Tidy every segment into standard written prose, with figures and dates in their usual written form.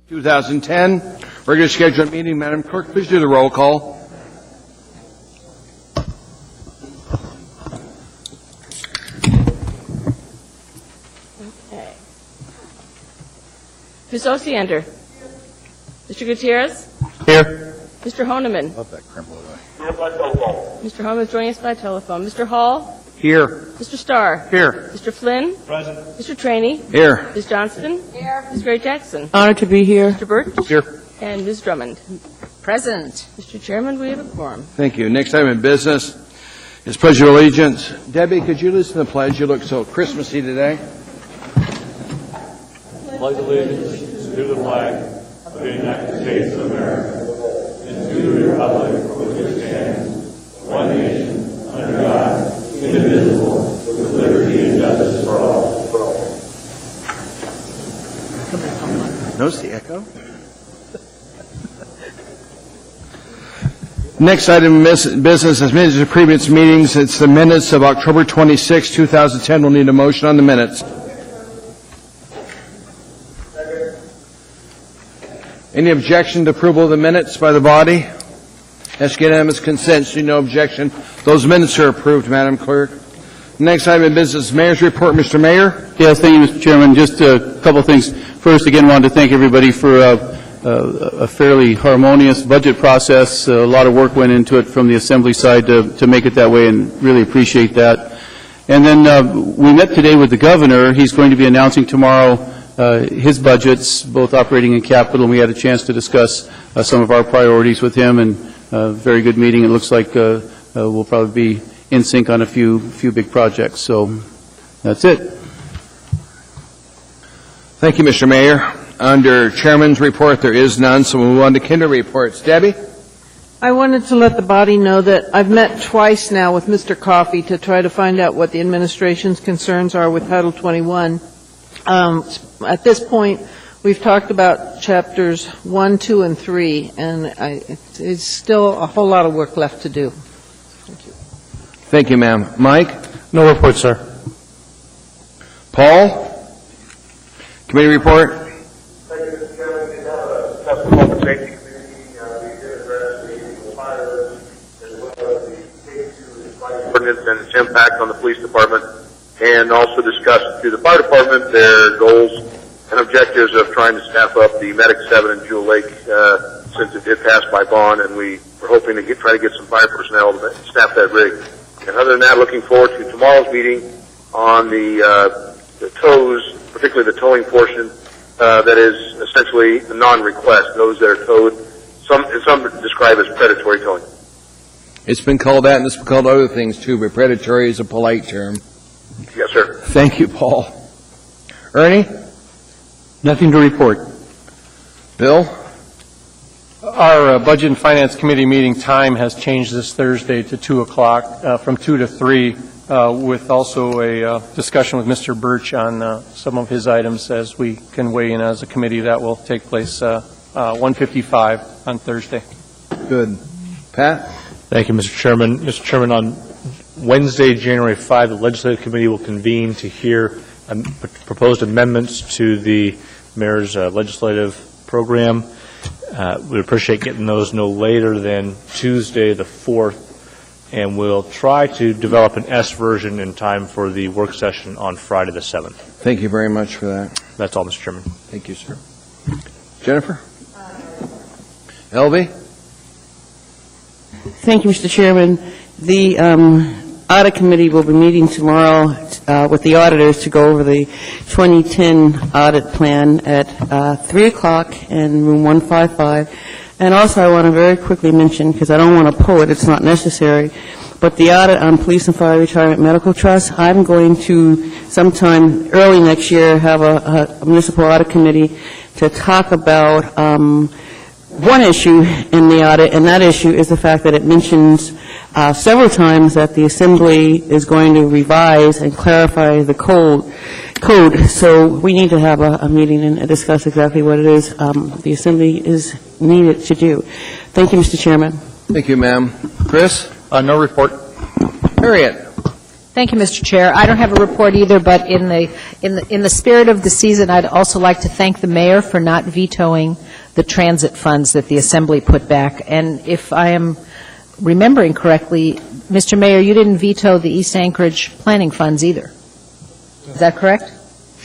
2010, regular scheduled meeting. Madam Clerk, please do the roll call. Okay. Ms. Osiander. Mr. Gutierrez. Here. Mr. Honeman. Love that crumble. Mr. Honeman is joining us by telephone. Mr. Hall. Here. Mr. Starr. Here. Mr. Flynn. Present. Mr. Traney. Here. Ms. Johnston. Here. Ms. Gray Jackson. Honored to be here. Mr. Birch. Here. And Ms. Drummond. Present. Mr. Chairman, we have a quorum. Thank you. Next item in business is Pledge of Allegiance. Debbie, could you listen to the pledge? You look so Christmassy today. Pledge allegiance to the flag of the United States of America and to the republic for which it stands, one nation, under God, indivisible, with liberty and justice for all. Notice the echo? Next item in business is minutes of previous meetings. It's the minutes of October 26, 2010. We'll need a motion on the minutes. Any objection to approval of the minutes by the body? That's unanimous consent. See no objection. Those minutes are approved, Madam Clerk. Next item in business, Mayor's report. Mr. Mayor? Yes, thank you, Mr. Chairman. Just a couple of things. First, again, wanted to thank everybody for a fairly harmonious budget process. A lot of work went into it from the Assembly side to make it that way, and really appreciate that. And then we met today with the Governor. He's going to be announcing tomorrow his budgets, both operating and capital, and we had a chance to discuss some of our priorities with him, and a very good meeting. It looks like we'll probably be in sync on a few big projects. So that's it. Thank you, Mr. Mayor. Under Chairman's report, there is none, so we'll move on to Kinder reports. Debbie? I wanted to let the body know that I've met twice now with Mr. Coffey to try to find out what the administration's concerns are with Title 21. At this point, we've talked about chapters 1, 2, and 3, and it's still a whole lot of work left to do. Thank you. Thank you, ma'am. Mike? No report, sir. Paul? Committee report? Thank you, Mr. Chairman. We have a Texas Public Safety Committee. We did address the fire as well as the K2 fire ordinance and its impact on the police department, and also discussed through the fire department their goals and objectives of trying to staff up the Medic 7 in Jewel Lake since it did pass by bond, and we were hoping to try to get some fire personnel to staff that rig. And other than that, looking forward to tomorrow's meeting on the tows, particularly the towing portion that is essentially a non-request, those that are towed. Some describe as predatory towing. It's been called that, and it's been called other things, too, but predatory is a polite term. Yes, sir. Thank you, Paul. Ernie? Nothing to report. Bill? Our Budget and Finance Committee meeting time has changed this Thursday to 2 o'clock, from 2 to 3, with also a discussion with Mr. Birch on some of his items as we can weigh in as a committee. That will take place 1:55 on Thursday. Good. Pat? Thank you, Mr. Chairman. Mr. Chairman, on Wednesday, January 5, the Legislative Committee will convene to hear proposed amendments to the Mayor's legislative program. We'd appreciate getting those no later than Tuesday, the 4th, and we'll try to develop an S version in time for the work session on Friday, the 7th. Thank you very much for that. That's all, Mr. Chairman. Thank you, sir. Jennifer? Elvie? Thank you, Mr. Chairman. The Audit Committee will be meeting tomorrow with the auditors to go over the 2010 audit plan at 3 o'clock in room 155. And also I want to very quickly mention, because I don't want to pull it, it's not necessary, but the audit on Police and Fire Retirement Medical Trust, I'm going to sometime early next year have a municipal audit committee to talk about one issue in the audit, and that issue is the fact that it mentions several times that the Assembly is going to revise and clarify the code. So we need to have a meeting and discuss exactly what it is the Assembly is needed to do. Thank you, Mr. Chairman. Thank you, ma'am. Chris? No report. Harriet? Thank you, Mr. Chair. I don't have a report either, but in the spirit of the season, I'd also like to thank the mayor for not vetoing the transit funds that the Assembly put back. And if I am remembering correctly, Mr. Mayor, you didn't veto the East Anchorage planning funds either. Is that correct?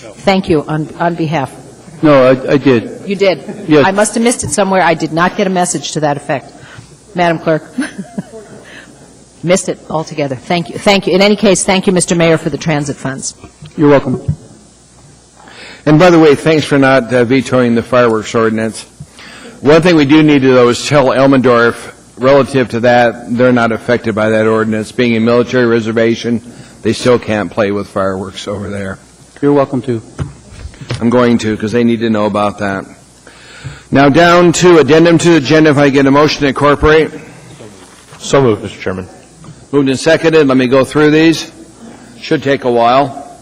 No. Thank you on behalf. No, I did. You did? Yes. I must have missed it somewhere. I did not get a message to that effect. Madam Clerk. Missed it altogether. Thank you. Thank you. In any case, thank you, Mr. Mayor, for the transit funds. You're welcome. And by the way, thanks for not vetoing the fireworks ordinance. One thing we do need to, though, is tell Elmendorf, relative to that, they're not affected by that ordinance. Being a military reservation, they still can't play with fireworks over there. You're welcome to. I'm going to, because they need to know about that. Now down to addendum to the agenda, if I get a motion to incorporate. So moved, Mr. Chairman. Moved and seconded. Let me go through these. Should take a while.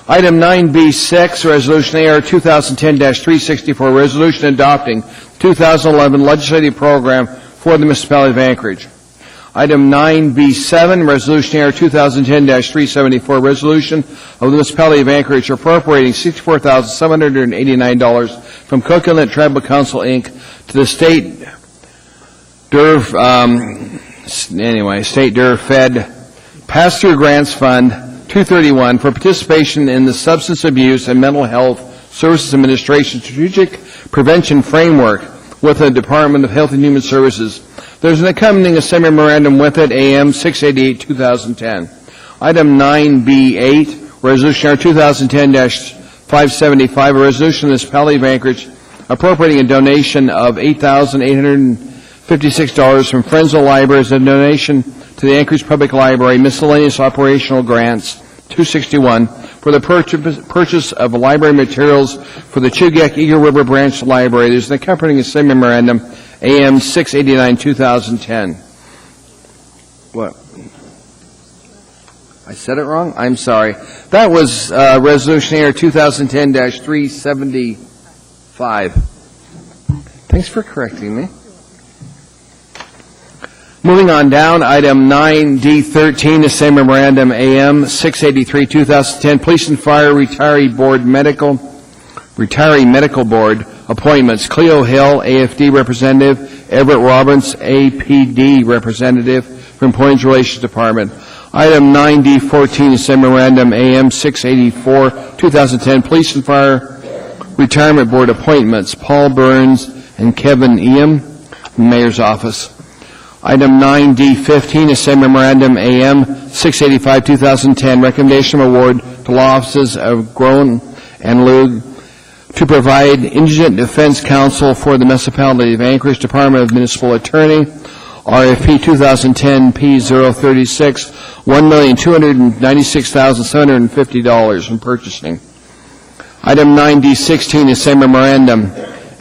Item 9B6, Resolution AR 2010-364, resolution adopting 2011 legislative program for the municipality of Anchorage. Item 9B7, Resolution AR 2010-374, resolution of the municipality of Anchorage appropriating $64,789 from Cook Inlet Tribal Council, Inc. to the State State DERF Fed Pass-Through Grants Fund 231 for participation in the Substance Abuse and Mental Health Services Administration Strategic Prevention Framework with the Department of Health and Human Services. There's an accompanying assembly memorandum with it, AM 688-2010. Item 9B8, Resolution R 2010-575, a resolution of the municipality of Anchorage appropriating a donation of $8,856 from Friends of the Library as a donation to the Anchorage Public Library Miscellaneous Operational Grants 261 for the purchase of library materials for the Chugach Eagle River Branch Library. There's an accompanying assembly memorandum, AM 689-2010. What? I said it wrong? I'm sorry. That was Resolution AR 2010-375. Thanks for correcting me. Moving on down, item 9D13, the same memorandum, AM 683-2010, Police and Fire Retiree Medical Board appointments. Cleo Hill, AFD representative, Everett Robbins, APD representative for Employees Relations Department. Item 9D14, the same memorandum, AM 684-2010, Police and Fire Retirement Board appointments. Paul Burns and Kevin Eam, Mayor's Office. Item 9D15, the same memorandum, AM 685-2010, recommendation of award to law offices of Groen and Lug to provide indigent defense counsel for the municipality of Anchorage, Department of Municipal Attorney, RFP 2010-P036, $1,296,750 in purchasing. Item 9D16, the same memorandum,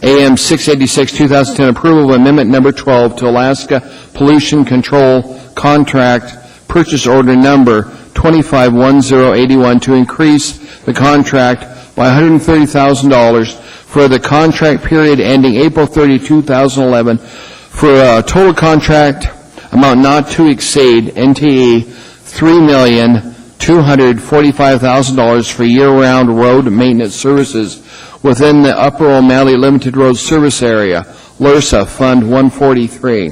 AM 686-2010, approval of amendment number 12 to Alaska Pollution Control Contract Purchase Order number 251081 to increase the contract by $130,000 for the contract period ending April 30, 2011 for a total contract amount not to exceed NTE $3,245,000 for year-round road maintenance services within the Upper O'Malley Limited Road Service Area, LURSA, Fund 143.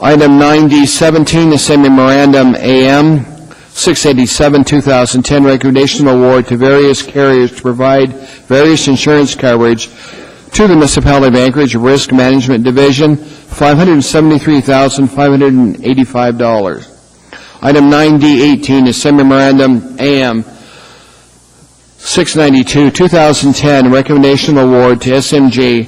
Item 9D17, the same memorandum, AM 687-2010, recommendation of award to various carriers to provide various insurance coverage to the municipality of Anchorage Risk Management Division, $573,585. Item 9D18, the same memorandum, AM 692-2010, recommendation of award to SMG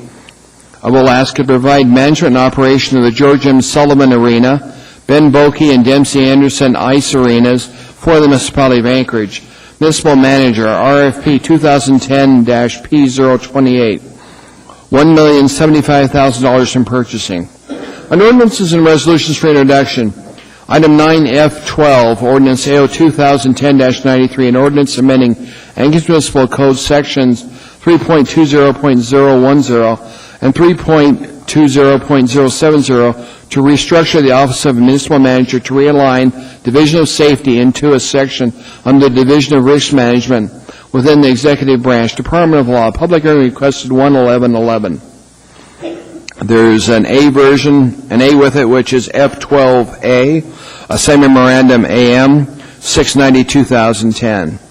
of Alaska to provide management and operation of the George M. Sullivan Arena, Ben Boeke and Dempsey Anderson Ice Arenas for the municipality of Anchorage. Municipal Manager, RFP 2010-P028, $1,075,000 in purchasing. On ordinances and resolutions for introduction, item 9F12, Ordinance AO 2010-93, an ordinance amending Anchorage Municipal Code sections 3.20.010 and 3.40.010 20.070 to restructure the Office of Municipal Manager to realign Division of Safety into a section under the Division of Risk Management within the Executive Branch, Department of Law. Public hearing requested 11111. There's an A version, an A with it, which is F12A, a same memorandum AM 690-2010.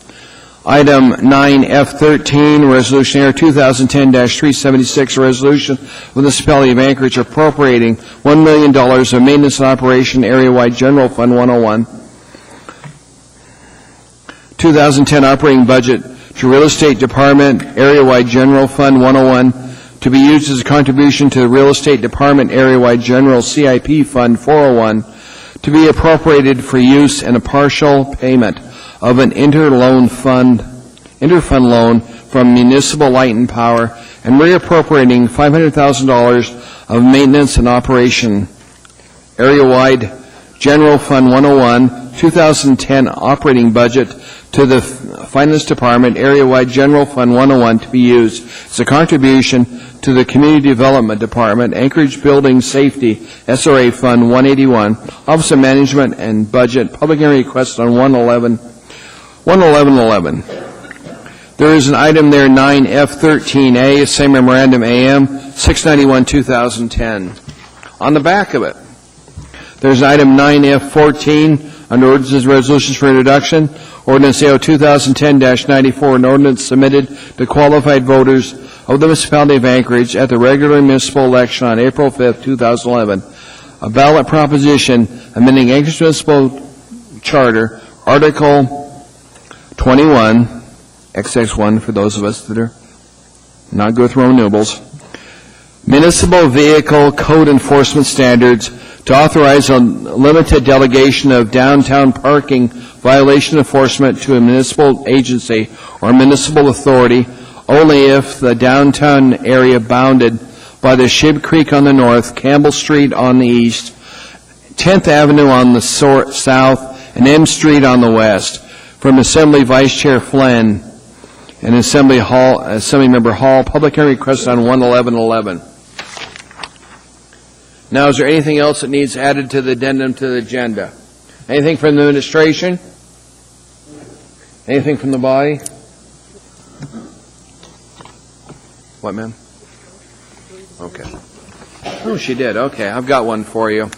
Item 9F13, Resolution Air 2010-376, a resolution of the Municipality of Anchorage appropriating $1 million of maintenance and operation area-wide General Fund 101, 2010 operating budget to Real Estate Department area-wide General Fund 101 to be used as a contribution to the Real Estate Department area-wide General CIP Fund 401 to be appropriated for use in a partial payment of an interfund loan from Municipal Light and Power and reappropriating $500,000 of maintenance and operation area-wide General Fund 101 2010 operating budget to the Finance Department area-wide General Fund 101 to be used as a contribution to the Community Development Department, Anchorage Building Safety, SRA Fund 181, Office of Management and Budget, public hearing request on 11111. There is an item there, 9F13A, same memorandum AM 691-2010. On the back of it, there's item 9F14 under ordinances and resolutions for introduction, ordinance AO 2010-94, an ordinance submitted to qualified voters of the Municipality of Anchorage at the regular municipal election on April 5th, 2011. A ballot proposition amending Anchorage Municipal Charter, Article 21, XX1 for those of us that are not good with Roman numerals, Municipal Vehicle Code Enforcement Standards to authorize a limited delegation of downtown parking violation enforcement to a municipal agency or municipal authority only if the downtown area bounded by the Shib Creek on the north, Campbell Street on the east, 10th Avenue on the south, and M Street on the west. From Assembly Vice Chair Flynn and Assembly Member Hall, public hearing request on 11111. Now, is there anything else that needs added to the addendum to the agenda? Anything from the administration? Anything from the body? What, ma'am? Okay. Oh, she did. Okay, I've got one for you.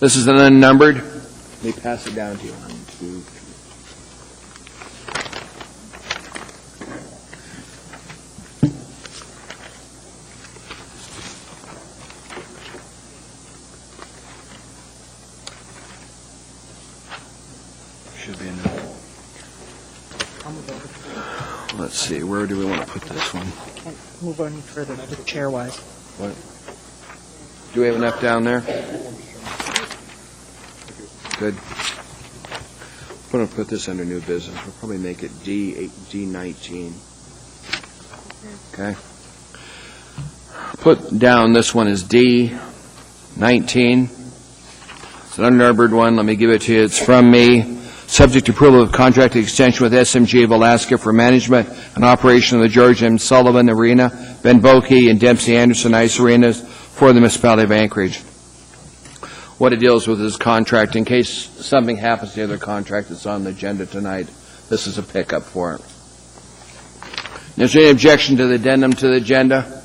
This is an unnumbered. Let me pass it down to you. 1, 2, 3. Should be enough. Let's see, where do we want to put this one? Can't move any further, chair-wise. What? Do we have enough down there? Good. I'm going to put this under new business. We'll probably make it D19. Okay. Put down this one as D19. It's an unnumbered one. Let me give it to you. It's from me. Subject to approval of contract extension with SMG of Alaska for management and operation of the George M. Sullivan Arena, Ben Boeke, and Dempsey Anderson Ice Arenas for the Municipality of Anchorage. What it deals with is contract. In case something happens to the other contract that's on the agenda tonight, this is a pickup for it. Is there any objection to the addendum to the agenda?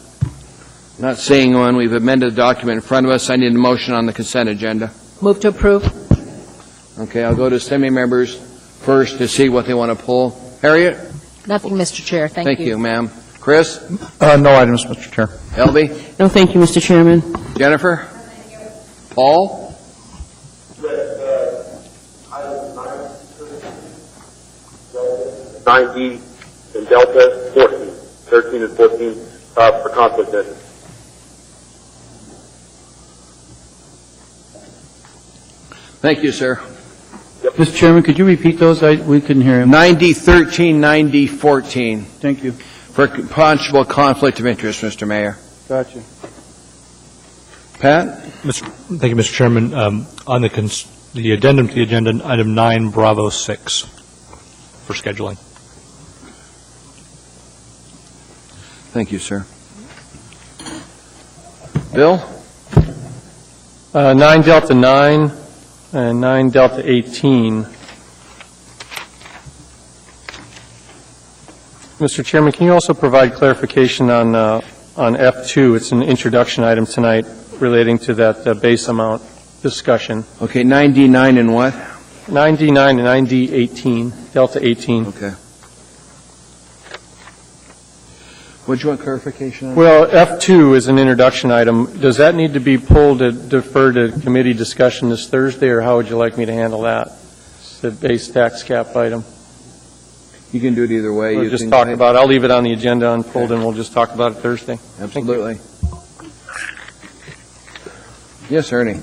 Not seeing one. We've amended the document in front of us. I need a motion on the consent agenda. Move to approve. Okay, I'll go to Assembly members first to see what they want to pull. Harriet? Nothing, Mr. Chair. Thank you. Thank you, ma'am. Chris? No items, Mr. Chair. Elby? No, thank you, Mr. Chairman. Jennifer? Paul? Item 9D and Delta 14, 13 and 14 for conflict of interest. Thank you, sir. Mr. Chairman, could you repeat those? We couldn't hear him. 9013, 9014. Thank you. For possible conflict of interest, Mr. Mayor. Gotcha. Pat? Thank you, Mr. Chairman. On the addendum to the agenda, item 9, Bravo 6, for scheduling. Thank you, sir. Bill? 9 Delta 9 and 9 Delta 18. Mr. Chairman, can you also provide clarification on F2? It's an introduction item tonight relating to that base amount discussion. Okay, 9D9 and what? 9D9 and 9D18, Delta 18. Okay. What do you want clarification on? Well, F2 is an introduction item. Does that need to be pulled to defer to committee discussion this Thursday, or how would you like me to handle that? It's the base tax cap item. You can do it either way. We'll You just can- talk about it. I'll leave it on the agenda unfold, and we'll just talk about it Thursday. Absolutely. Yes, Ernie.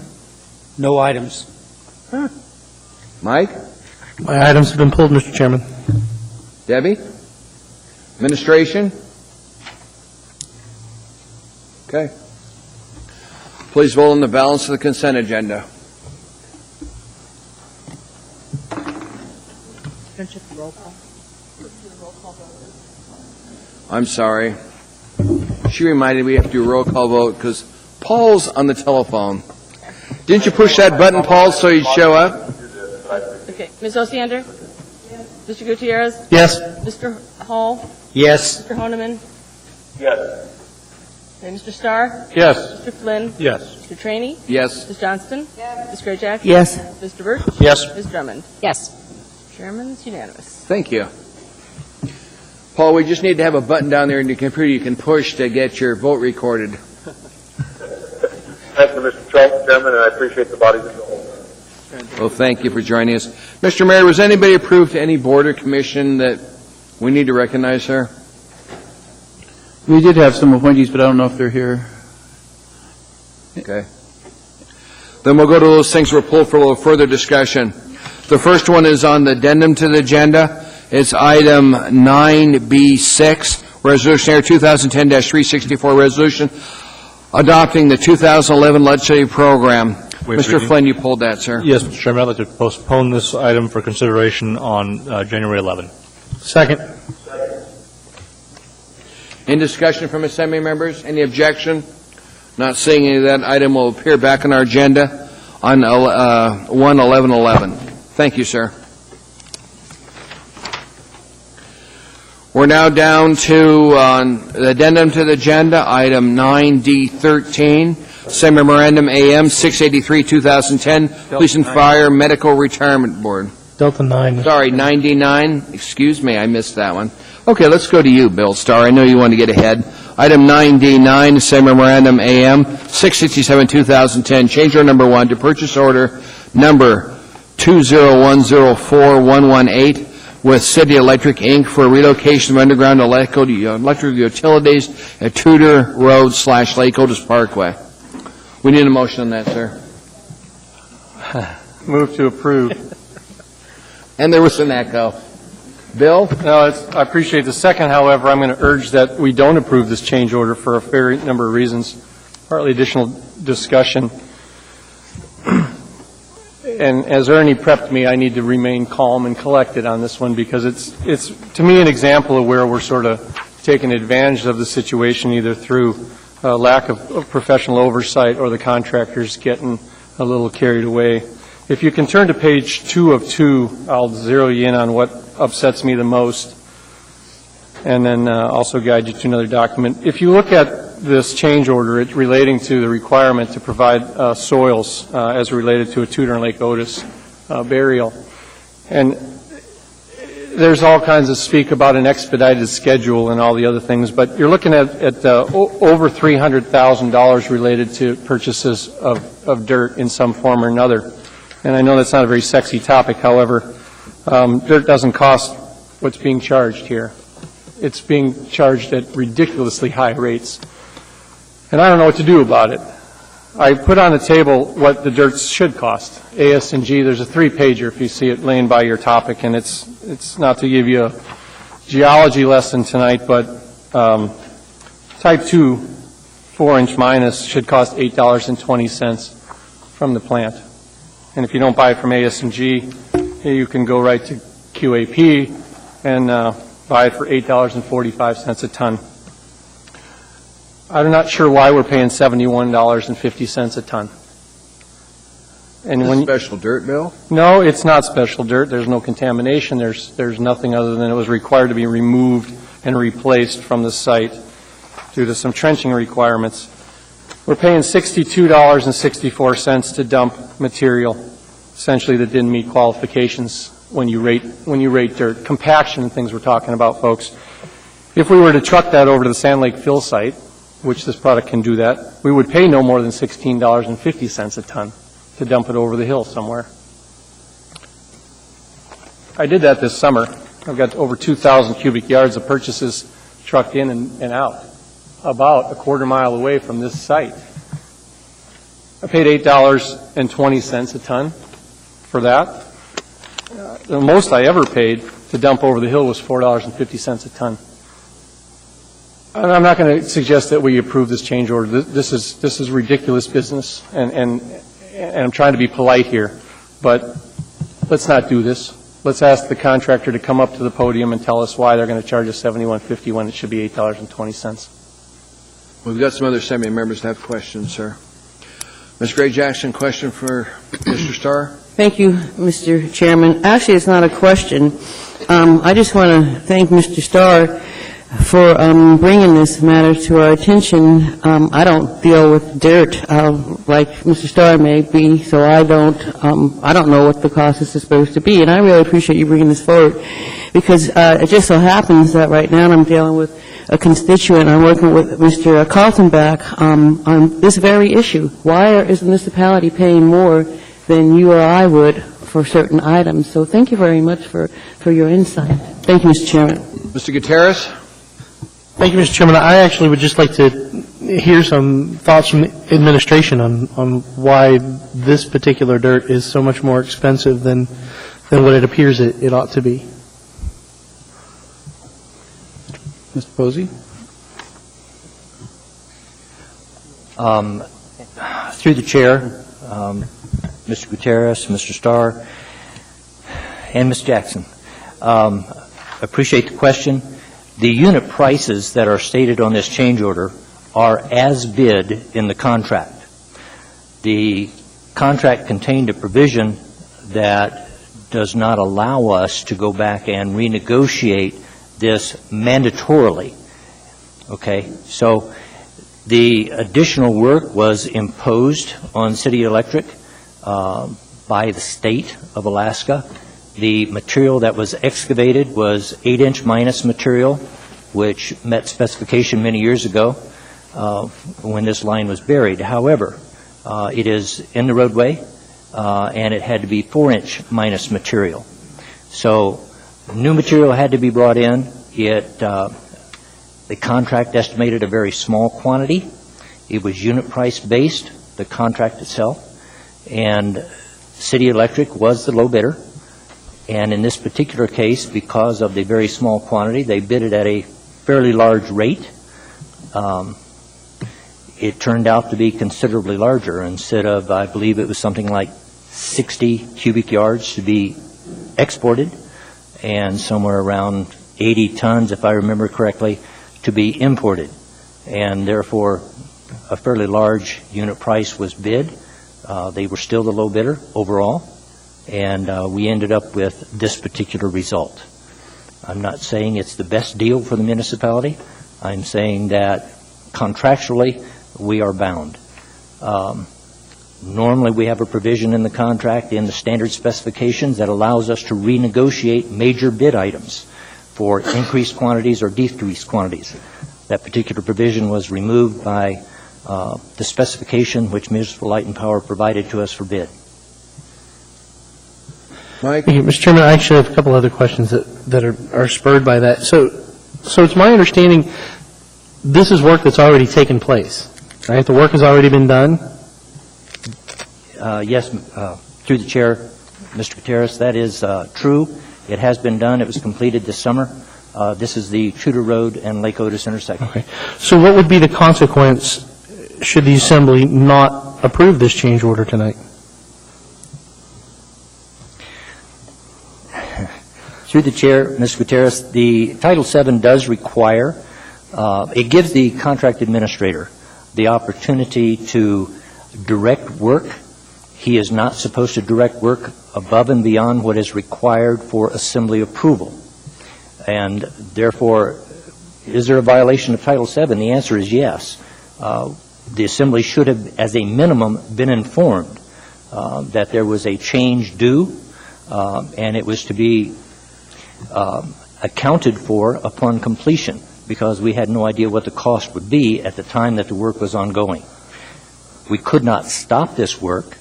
No items. Mike? My items have been pulled, Mr. Chairman. Debbie? Administration? Okay. Please vote on the balance of the consent agenda. Don't you have to roll call? I'm sorry. She reminded me we have to do a roll call vote because Paul's on the telephone. Didn't you push that button, Paul, so he'd show up? Okay, Ms. Osiander? Mr. Gutierrez? Yes. Mr. Hall? Yes. Mr. Honeman? Yes. Okay, Mr. Starr? Yes. Mr. Flynn? Yes. Mr. Trainee? Yes. Ms. Johnston? Ms. Grayjack? Yes. Mr. Birch? Yes. Ms. Drummond? Yes. Chairman's unanimous. Thank you. Paul, we just need to have a button down there in your computer you can push to get your vote recorded. Thank you, Mr. Chairman, and I appreciate the body's approval. Well, thank you for joining us. Mr. Mayor, was anybody approved to any border commission that we need to recognize, sir? We did have some appointees, but I don't know if they're here. Okay. Then we'll go to those things we're pulled for a little further discussion. The first one is on the addendum to the agenda. It's item 9B6, Resolution Air 2010-364, resolution adopting the 2011 legislative program. Mr. Flynn, you pulled that, sir. Yes, Mr. Chairman, I'd like to postpone this item for consideration on January 11. Second. In discussion from Assembly members, any objection? Not seeing any of that, item will appear back on our agenda on 1/11/11. Thank you, sir. We're now down to the addendum to the agenda, item 9D13, same memorandum AM 683-2010, Police and Fire Medical Retirement Board. Delta 9. Sorry, 99. Excuse me, I missed that one. Okay, let's go to you, Bill Starr. I know you want to get ahead. Item 9D9, same memorandum AM 667-2010, change order number 1 to purchase order number 20104-118 with City Electric, Inc. for relocation of underground electric utilities at Tudor Road/Lake Otis Parkway. We need a motion on that, sir. Move to approve. And there was an echo. Bill? No, I appreciate the second. However, I'm going to urge that we don't approve this change order for a fair number of reasons, partly additional discussion. And as Ernie prepped me, I need to remain calm and collected on this one because it's to me, an example of where we're sort of taking advantage of the situation, either through lack of professional oversight or the contractors getting a little carried away. If you can turn to page 2 of 2, I'll zero you in on what upsets me the most, and then also guide you to another document. If you look at this change order, it's relating to the requirement to provide soils as related to a Tudor and Lake Otis burial. And there's all kinds of speak about an expedited schedule and all the other things, but you're looking at over $300,000 related to purchases of dirt in some form or another. And I know that's not a very sexy topic, however, dirt doesn't cost what's being charged here. It's being charged at ridiculously high rates. And I don't know what to do about it. I put on the table what the dirt should cost. AS&G, there's a 3-pager if you see it laying by your topic, and it's not to give you a geology lesson tonight, but type 2 4-inch minus should cost $8.20 from the plant. And if you don't buy it from AS&G, you can go right to QAP and buy it for $8.45 a ton. I'm not sure why we're paying $71.50 a ton. And Is when it special dirt, Bill? No, it's not special dirt. There's no contamination. There's nothing other than it was required to be removed and replaced from the site due to some trenching requirements. We're paying $62.64 to dump material, essentially that didn't meet qualifications when you rate dirt. Compaction and things we're talking about, folks. If we were to truck that over to the Sand Lake fill site, which this product can do that, we would pay no more than $16.50 a ton to dump it over the hill somewhere. I did that this summer. I've got over 2,000 cubic yards of purchases trucked in and out, about a quarter mile away from this site. I paid $8.20 a ton for that. The most I ever paid to dump over the hill was $4.50 a ton. And I'm not going to suggest that we approve this change order. This is ridiculous business, and I'm trying to be polite here, but let's not do this. Let's ask the contractor to come up to the podium and tell us why they're going to charge us $71.50 when it should be $8.20. We've got some other Assembly members that have questions, sir. Ms. Gray Jackson, question for Mr. Starr? Thank you, Mr. Chairman. Actually, it's not a question. I just want to thank Mr. Starr for bringing this matter to our attention. I don't deal with dirt like Mr. Starr may be, so I don't know what the cost is supposed to be, and I really appreciate you bringing this forward, because it just so happens that right now I'm dealing with a constituent. I'm working with Mr. Kaltenbach on this very issue. Why is the municipality paying more than you or I would for certain items? So thank you very much for your insight. Thank you, Mr. Chairman. Mr. Gutierrez? Thank you, Mr. Chairman. I actually would just like to hear some thoughts from the administration on why this particular dirt is so much more expensive than what it appears it ought to be. Mr. Posey? Through the chair, Mr. Gutierrez, Mr. Starr, and Ms. Jackson, appreciate the question. The unit prices that are stated on this change order are as bid in the contract. The contract contained a provision that does not allow us to go back and renegotiate this mandatorily. Okay, so the additional work was imposed on City Electric by the state of Alaska. The material that was excavated was 8-inch minus material, which met specification many years ago when this line was buried. However, it is in the roadway, and it had to be 4-inch minus material. So new material had to be brought in. The contract estimated a very small quantity. It was unit price based, the contract itself, and City Electric was the low bidder. And in this particular case, because of the very small quantity, they bid it at a fairly large rate. It turned out to be considerably larger. Instead of, I believe it was something like 60 cubic yards to be exported, and somewhere around 80 tons, if I remember correctly, to be imported. And therefore, a fairly large unit price was bid. They were still the low bidder overall, and we ended up with this particular result. I'm not saying it's the best deal for the municipality. I'm saying that contractually we are bound. Normally we have a provision in the contract in the standard specifications that allows us to renegotiate major bid items for increased quantities or decreased quantities. That particular provision was removed by the specification which Municipal Light and Power provided to us for bid. Mike? Thank you, Mr. Chairman. I actually have a couple other questions that are spurred by that. So it's my understanding this is work that's already taken place, right? The work has already been done? Yes, through the chair, Mr. Gutierrez, that is true. It has been done. It was completed this summer. This is the Tudor Road and Lake Otis intersection. Okay. So what would be the consequence should the Assembly not approve this change order tonight? Through the chair, Mr. Gutierrez, the Title VII does require It gives the contract administrator the opportunity to direct work. He is not supposed to direct work above and beyond what is required for assembly approval. And therefore, is there a violation of Title VII? The answer is yes. The assembly should have, as a minimum, been informed that there was a change due, and it was to be accounted for upon completion, because we had no idea what the cost would be at the time that the work was ongoing. We could not stop this work.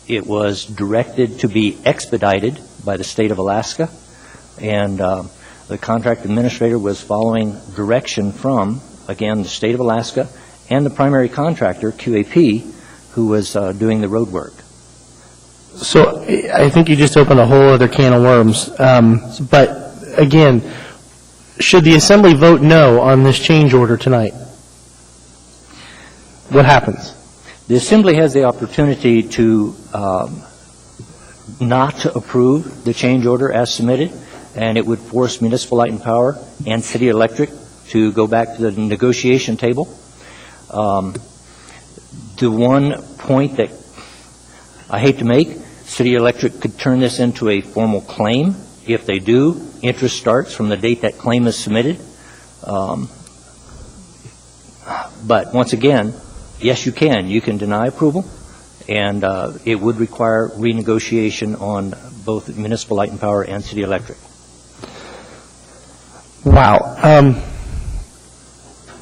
It was directed to be expedited by the state of Alaska, and the contract administrator was following direction from, again, the state of Alaska and the primary contractor, QAP, who was doing the road work. So I think you just opened a whole other can of worms. But again, should the Assembly vote no on this change order tonight? What happens? The Assembly has the opportunity to not approve the change order as submitted, and it would force Municipal Light and Power and City Electric to go back to the negotiation table. The one point that I hate to make, City Electric could turn this into a formal claim. If they do, interest starts from the date that claim is submitted. But once again, yes, you can. You can deny approval, and it would require renegotiation on both Municipal Light and Power and City Electric. Wow.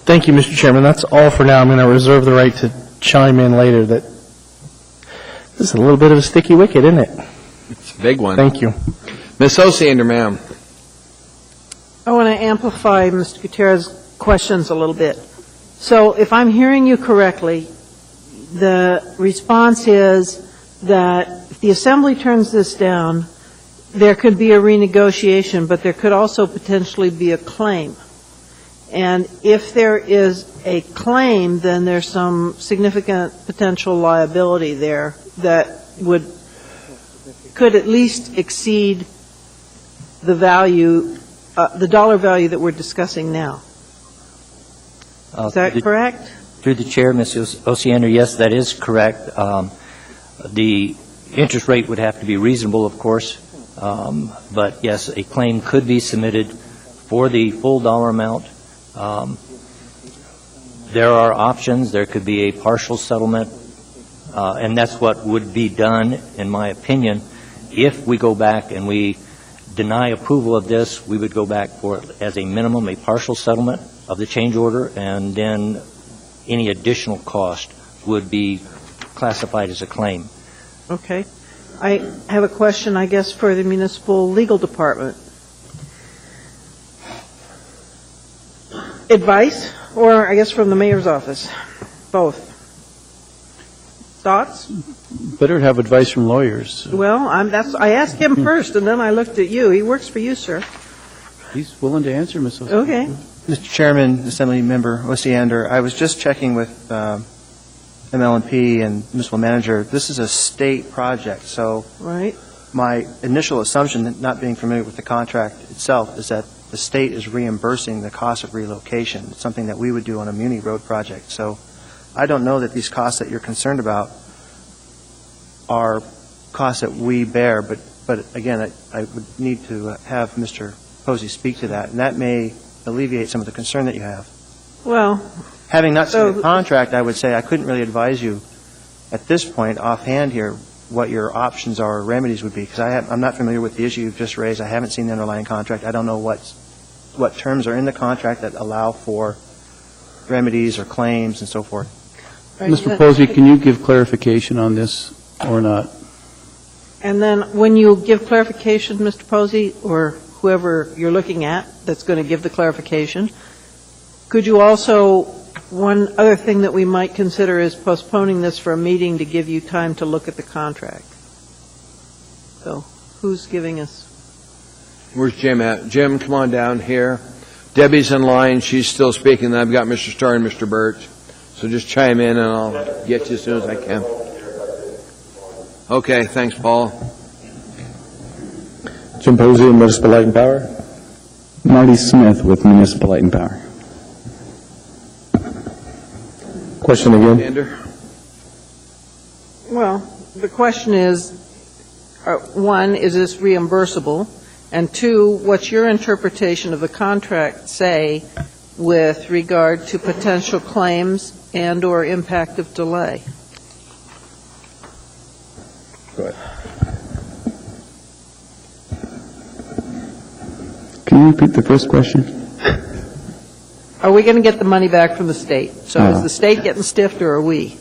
Thank you, Mr. Chairman. That's all for now. I'm going to reserve the right to chime in later. That this is a little bit of a sticky wicket, isn't it? It's a big one. Thank you. Ms. Osiander, ma'am. I want to amplify Mr. Gutierrez's questions a little bit. So if I'm hearing you correctly, the response is that if the Assembly turns this down, there could be a renegotiation, but there could also potentially be a claim. And if there is a claim, then there's some significant potential liability there that could at least exceed the value, the dollar value that we're discussing now. Is that correct? Through the chair, Ms. Osiander, yes, that is correct. The interest rate would have to be reasonable, of course, but yes, a claim could be submitted for the full dollar amount. There are options. There could be a partial settlement, and that's what would be done, in my opinion. If we go back and we deny approval of this, we would go back for, as a minimum, a partial settlement of the change order, and then any additional cost would be classified as a claim. Okay. I have a question, I guess, for the Municipal Legal Department. Advice, or I guess from the mayor's office? Both. Thoughts? Better to have advice from lawyers. Well, I asked him first, and then I looked at you. He works for you, sir. He's willing to answer, Ms. Osiander. Okay. Mr. Chairman, Assembly Member Osiander, I was just checking with ML&P and Municipal Manager. This is a state project, so Right. my initial assumption, not being familiar with the contract itself, is that the state is reimbursing the cost of relocation. It's something that we would do on a Muni Road project. So I don't know that these costs that you're concerned about are costs that we bear, but again, I would need to have Mr. Posey speak to that, and that may alleviate some of the concern that you have. Well, Having not seen the contract, I would say I couldn't really advise you at this point offhand here what your options are or remedies would be, because I'm not familiar with the issue you've just raised. I haven't seen the underlying contract. I don't know what terms are in the contract that allow for remedies or claims and so forth. Mr. Posey, can you give clarification on this or not? and then when you give clarification, Mr. Posey, or whoever you're looking at that's going to give the clarification, could you also, one other thing that we might consider is postponing this for a meeting to give you time to look at the contract. So, who's giving us? Where's Jim at? Jim, come on down here. Debbie's in line. She's still speaking. Then I've got Mr. Starr and Mr. Birch. So just chime in, and I'll get to you as soon as I can. Okay, thanks, Paul. Jim Posey, Municipal Light and Power. Marty Smith with Municipal Light and Power. Question again? Ander? Well, the question is, one, is this reimbursable? And two, what's your interpretation of the contract say with regard to potential claims and/or impact of delay? Go ahead. Can you repeat the first question? Are we going to get the money back from the state? So is the state getting stiffed, or are we?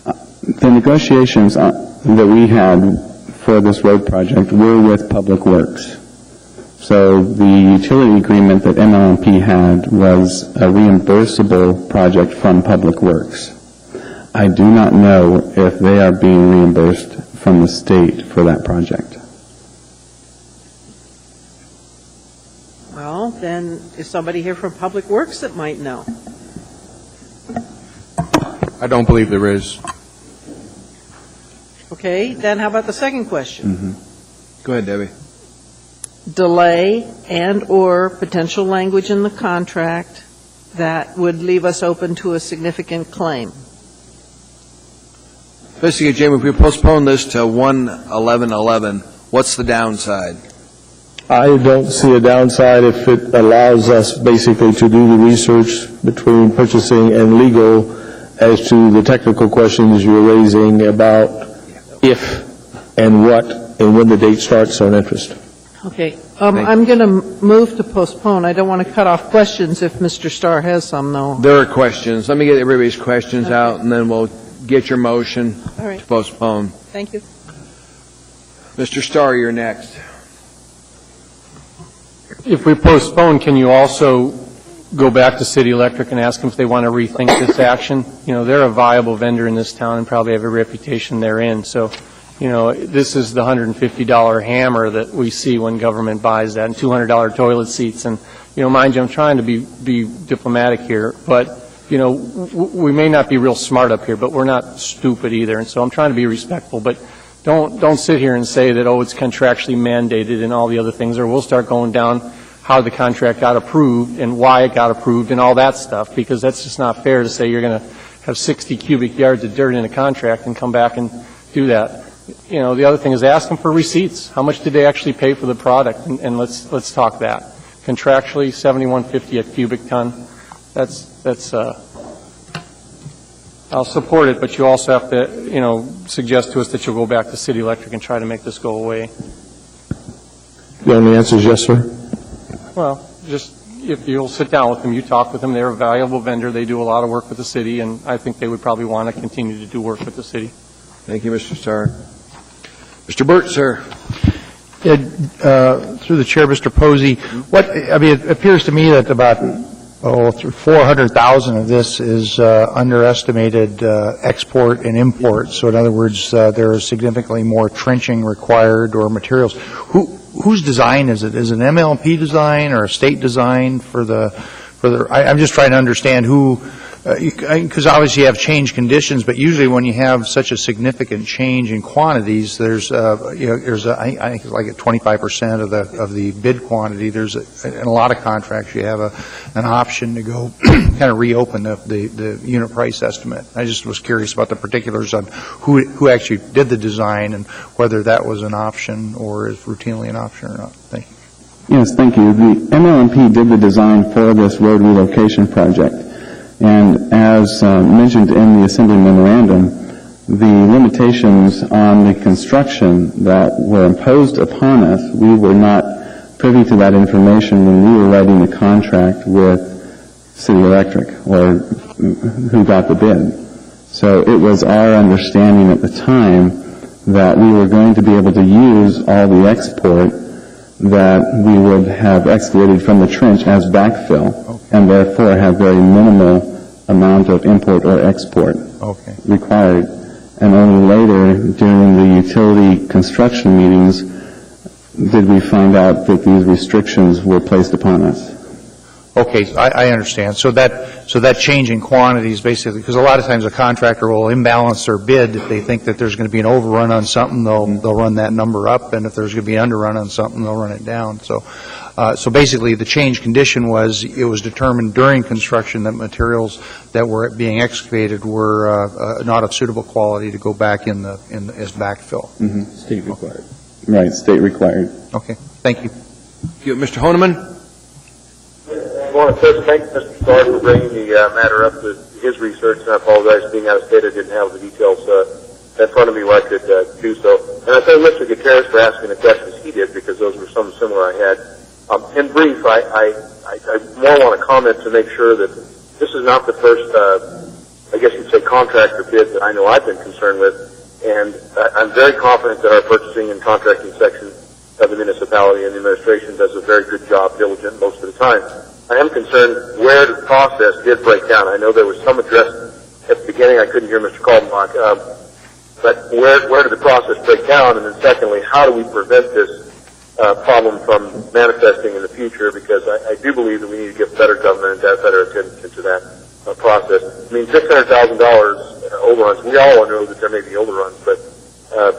The negotiations that we had for this road project were with Public Works. So the utility agreement that MLMP had was a reimbursable project from Public Works. I do not know if they are being reimbursed from the state for that project. Well, then, is somebody here from Public Works that might know? I don't believe there is. Okay, then how about the second question? Go ahead, Debbie. Delay and/or potential language in the contract that would leave us open to a significant claim. Basically, Jamie, if we postpone this to 1/11/11, what's the downside? I don't see a downside if it allows us basically to do the research between purchasing and legal as to the technical questions you're raising about if and what and when the date starts on interest. Okay, I'm going to move to postpone. I don't want to cut off questions if Mr. Starr has some, though. There are questions. Let me get everybody's questions out, and then we'll get your motion All right. to postpone. Thank you. Mr. Starr, you're next. If we postpone, can you also go back to City Electric and ask them if they want to rethink this action? You know, they're a viable vendor in this town and probably have a reputation they're in. So, you know, this is the $150 hammer that we see when government buys that, and $200 toilet seats. And, you know, mind you, I'm trying to be diplomatic here, but, you know, we may not be real smart up here, but we're not stupid either. And so I'm trying to be respectful, but don't sit here and say that, oh, it's contractually mandated and all the other things, or we'll start going down how the contract got approved and why it got approved and all that stuff, because that's just not fair to say you're going to have 60 cubic yards of dirt in a contract and come back and do that. You know, the other thing is ask them for receipts. How much did they actually pay for the product? And let's talk that. Contractually, $71.50 a cubic ton. That's I'll support it, but you also have to, you know, suggest to us that you'll go back to City Electric and try to make this go away. The only answer is yes, sir. Well, just if you'll sit down with them, you talk with them. They're a valuable vendor. They do a lot of work with the city, and I think they would probably want to continue to do work with the city. Thank you, Mr. Starr. Mr. Burt, sir. Through the chair, Mr. Posey, it appears to me that about 400,000 of this is underestimated export and import. So in other words, there is significantly more trenching required or materials. Whose design is it? Is it an MLP design or a state design for the I'm just trying to understand who, because obviously you have change conditions, but usually when you have such a significant change in quantities, there's I think it's like 25% of the bid quantity. In a lot of contracts you have an option to go kind of reopen the unit price estimate. I just was curious about the particulars on who actually did the design and whether that was an option or is routinely an option or not. Thank you. Yes, thank you. The MLMP did the design for this road relocation project. And as mentioned in the Assembly memorandum, the limitations on the construction that were imposed upon us, we were not privy to that information when we were writing the contract with City Electric, or who got the bid. So it was our understanding at the time that we were going to be able to use all the export that we would have excavated from the trench as backfill, and therefore have very minimal amount of import or export required. And only later, during the utility construction meetings, did we find out that these restrictions were placed upon us. Okay, I understand. So that change in quantities, basically, because a lot of times a contractor will imbalance their bid. If they think that there's going to be an overrun on something, they'll run that number up, and if there's going to be an underrun on something, they'll run it down. So basically, the change condition was, it was determined during construction that materials that were being excavated were not of suitable quality to go back in as backfill. State required. Right, state required. Okay, thank you. Thank you. Mr. Honeman? I want to first thank Mr. Starr for bringing the matter up to his research, and I apologize being out of state. I didn't have the details in front of me where I could do so. And I thank Mr. Gutierrez for asking the questions he did, because those were some similar I had. In brief, I more want to comment to make sure that this is not the first, I guess you'd say, contractor bid that I know I've been concerned with, and I'm very confident that our purchasing and contracting section of the municipality and the administration does a very good job, diligent most of the time. I am concerned where the process did break down. I know there was some address at the beginning. I couldn't hear Mr. Kaltenbach. But where did the process break down? And then secondly, how do we prevent this problem from manifesting in the future? Because I do believe that we need to give better government and better attention to that process. I mean, $600,000 overruns, we all know that there may be overruns, but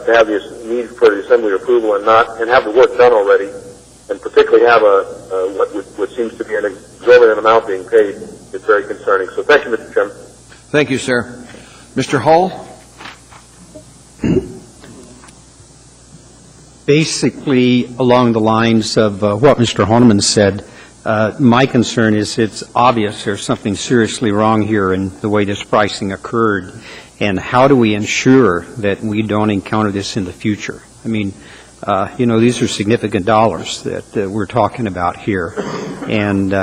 to have this need for the assembly approval and have the work done already, and particularly have what seems to be an exorbitant amount being paid, is very concerning. So thank you, Mr. Chairman. Thank you, sir. Mr. Hull? Basically, along the lines of what Mr. Honeman said, my concern is it's obvious there's something seriously wrong here in the way this pricing occurred, and how do we ensure that we don't encounter this in the future? I mean, these are significant dollars that we're talking about here, and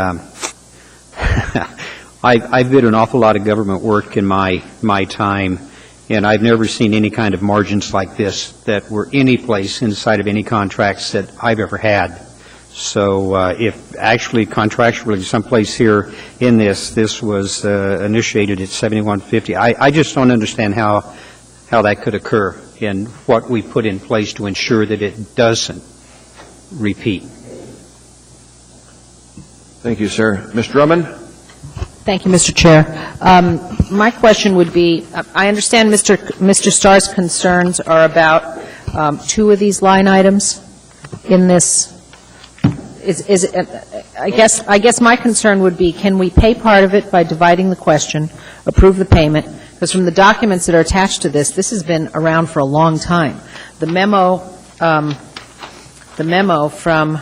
I've did an awful lot of government work in my time, and I've never seen any kind of margins like this that were any place inside of any contracts that I've ever had. So if actually contractually someplace here in this was initiated at 7150, I just don't understand how that could occur and what we put in place to ensure that it doesn't repeat. Thank you, sir. Ms. Drummond? Thank you, Mr. Chair. My question would be, I understand Mr. Starr's concerns are about two of these line items in this. I guess my concern would be, can we pay part of it by dividing the question, approve the payment? Because from the documents that are attached to this has been around for a long time. The memo from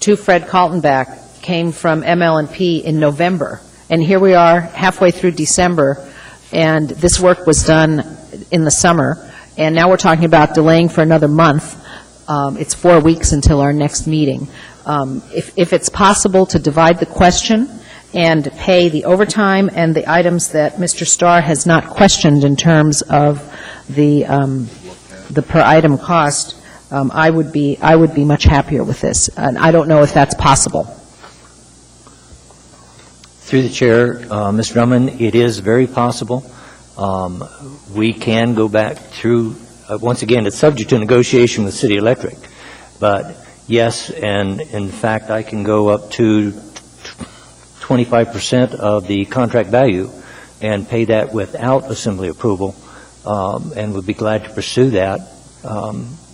Fred Kaltenbach came from ML&P in November. And here we are halfway through December, and this work was done in the summer, and now we're talking about delaying for another month. It's 4 weeks until our next meeting. If it's possible to divide the question and pay the overtime and the items that Mr. Starr has not questioned in terms of the per item cost, I would be much happier with this. And I don't know if that's possible. Through the chair, Mr. Drummond, it is very possible. We can go back through, once again, it's subject to negotiation with City Electric. But yes, and in fact, I can go up to 25% of the contract value and pay that without assembly approval, and would be glad to pursue that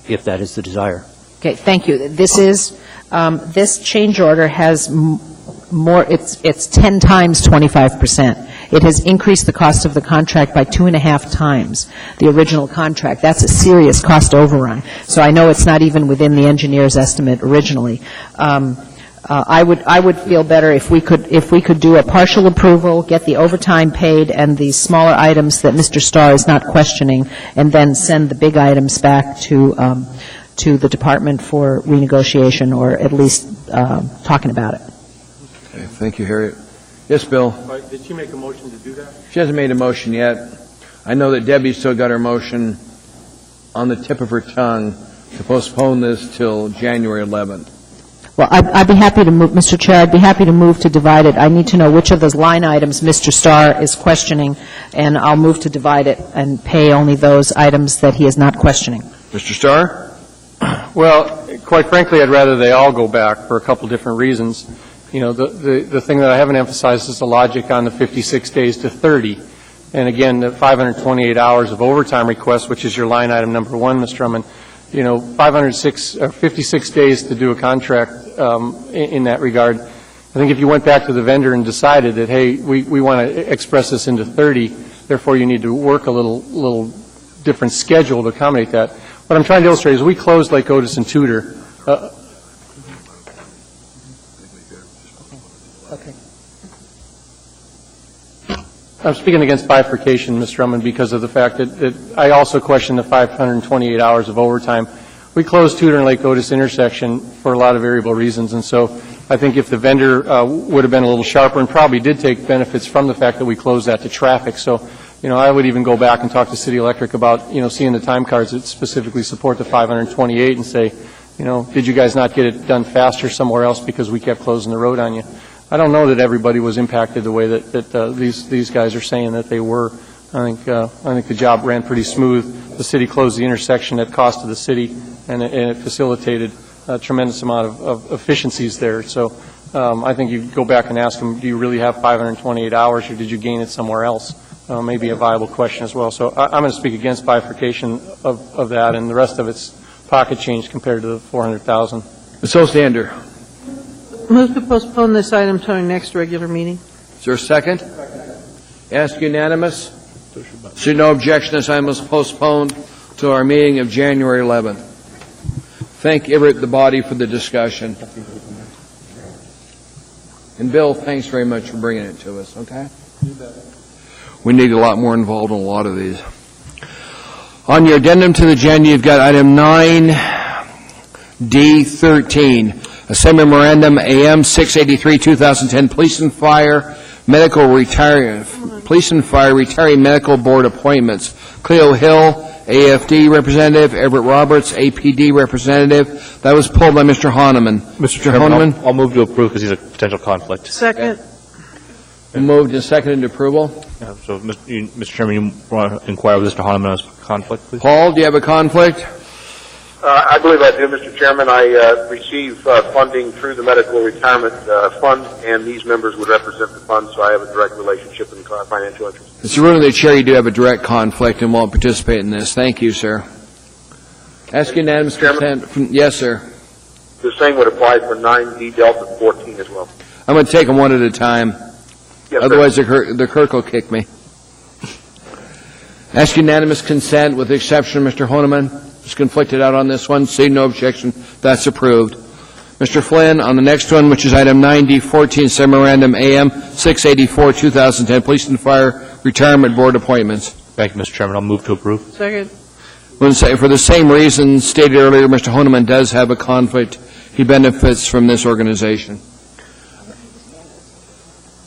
if that is the desire. Okay, thank you. This change order has more, it's 10 times 25%. It has increased the cost of the contract by 2.5 times the original contract. That's a serious cost overrun. So I know it's not even within the engineer's estimate originally. I would feel better if we could do a partial approval, get the overtime paid and the smaller items that Mr. Starr is not questioning, and then send the big items back to the department for renegotiation, or at least talking about it. Okay, thank you, Harriet. Yes, Bill? Did she make a motion to do that? She hasn't made a motion yet. I know that Debbie's still got her motion on the tip of her tongue to postpone this till January 11th. Well, I'd be happy to move, Mr. Chair, I'd be happy to move to divide it. I need to know which of those line items Mr. Starr is questioning, and I'll move to divide it and pay only those items that he is not questioning. Mr. Starr? Well, quite frankly, I'd rather they all go back for a couple different reasons. The thing that I haven't emphasized is the logic on the 56 days to 30. And again, the 528 hours of overtime request, which is your line item number 1, Mr. Drummond, 56 days to do a contract in that regard. I think if you went back to the vendor and decided that, hey, we want to express this into 30, therefore you need to work a little different schedule to accommodate that. What I'm trying to illustrate is we closed Lake Otis and Tudor. Okay. I'm speaking against bifurcation, Mr. Drummond, because of the fact that I also question the 528 hours of overtime. We closed Tudor and Lake Otis intersection for a lot of variable reasons, and so I think if the vendor would have been a little sharper and probably did take benefits from the fact that we closed that to traffic. So, I would even go back and talk to City Electric about, seeing the time cards that specifically support the 528 and say, did you guys not get it done faster somewhere else because we kept closing the road on you? I don't know that everybody was impacted the way that these guys are saying that they were. I think the job ran pretty smooth. The city closed the intersection at cost of the city, and it facilitated a tremendous amount of efficiencies there. So I think you go back and ask them, do you really have 528 hours, or did you gain it somewhere else? Maybe a viable question as well. So I'm going to speak against bifurcation of that, and the rest of it's pocket change compared to the 400,000. Ms. Ostander. Move to postpone this item to our next regular meeting. Is there a second? Ask unanimous. Should no objection, this item is postponed to our meeting of January 11th. Thank the body for the discussion. And Bill, thanks very much for bringing it to us, okay? We need a lot more involved in a lot of these. On your addendum to the agenda, you've got item 9D13. Assembly Memorandum AM 683, 2010, Police and Fire Retiree Medical Board Appointments. Cleo Hill, AFD Representative, Everett Roberts, APD Representative. That was pulled by Mr. Honeman. Mr. Chairman, I'll move to approve because he's a potential conflict. Second. Moved and seconded to approval. So, Mr. Chairman, you want to inquire with Mr. Honeman on his conflict, please? Paul, do you have a conflict? I believe I do, Mr. Chairman. I receive funding through the Medical Retirement Fund, and these members would represent the fund, so I have a direct relationship and financial interest. Mr. Ruling the Chair, you do have a direct conflict and won't participate in this. Thank you, sir. Ask unanimous consent. Yes, sir. The same would apply for 9D Delta 14 as well. I'm going to take them one at a time. Yes, otherwise, the clerk will kick me. Ask unanimous consent with the exception of Mr. Honeman. Is conflicted out on this one. See no objection. That's approved. Mr. Flynn, on the next one, which is item 9D14, Memorandum AM 684, 2010, Police and Fire Retirement Board Appointments. Thank you, Mr. Chairman. I'll move to approve. Second. For the same reason stated earlier, Mr. Honeman does have a conflict. He benefits from this organization.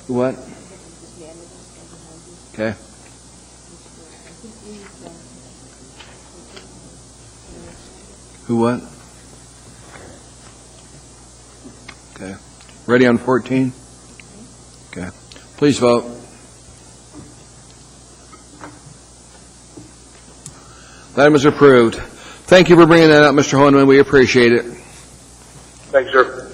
What? Okay. Who what? Okay. Ready on 14? Okay. Please vote. That item is approved. Thank you for bringing that up, Mr. Honeman. We appreciate it. Thanks, sir.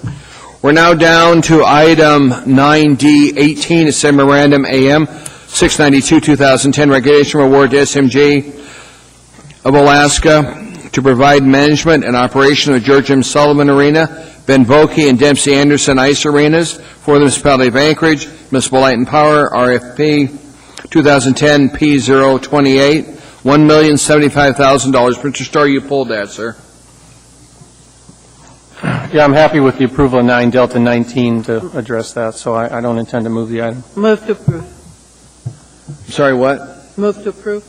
We're now down to item 9D18, it's a memorandum AM 692, 2010, regulation award to SMG of Alaska to provide management and operation of George M. Sullivan Arena, Ben Vokey and Dempsey Anderson Ice Arenas for the Municipality of Anchorage, Municipal Light and Power, RFP 2010 P028, $1,075,000. Mr. Starr, you pulled that, sir. Yeah, I'm happy with the approval of 9 Delta 19 to address that, so I don't intend to move the item. Move to approve. Sorry, what? Move to approve.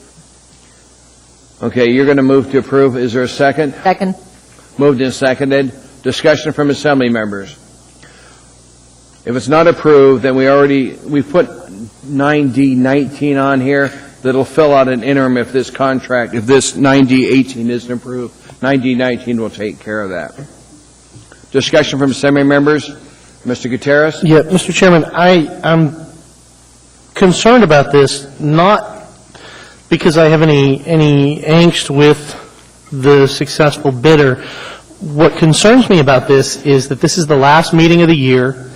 Okay, you're going to move to approve. Is there a second? Second. Moved and seconded. Discussion from assembly members. If it's not approved, then we put 9D19 on here that'll fill out an interim if this 9D18 isn't approved. 9D19 will take care of that. Discussion from assembly members. Mr. Gutierrez? Yeah, Mr. Chairman, I'm concerned about this, not because I have any angst with the successful bidder. What concerns me about this is that this is the last meeting of the year.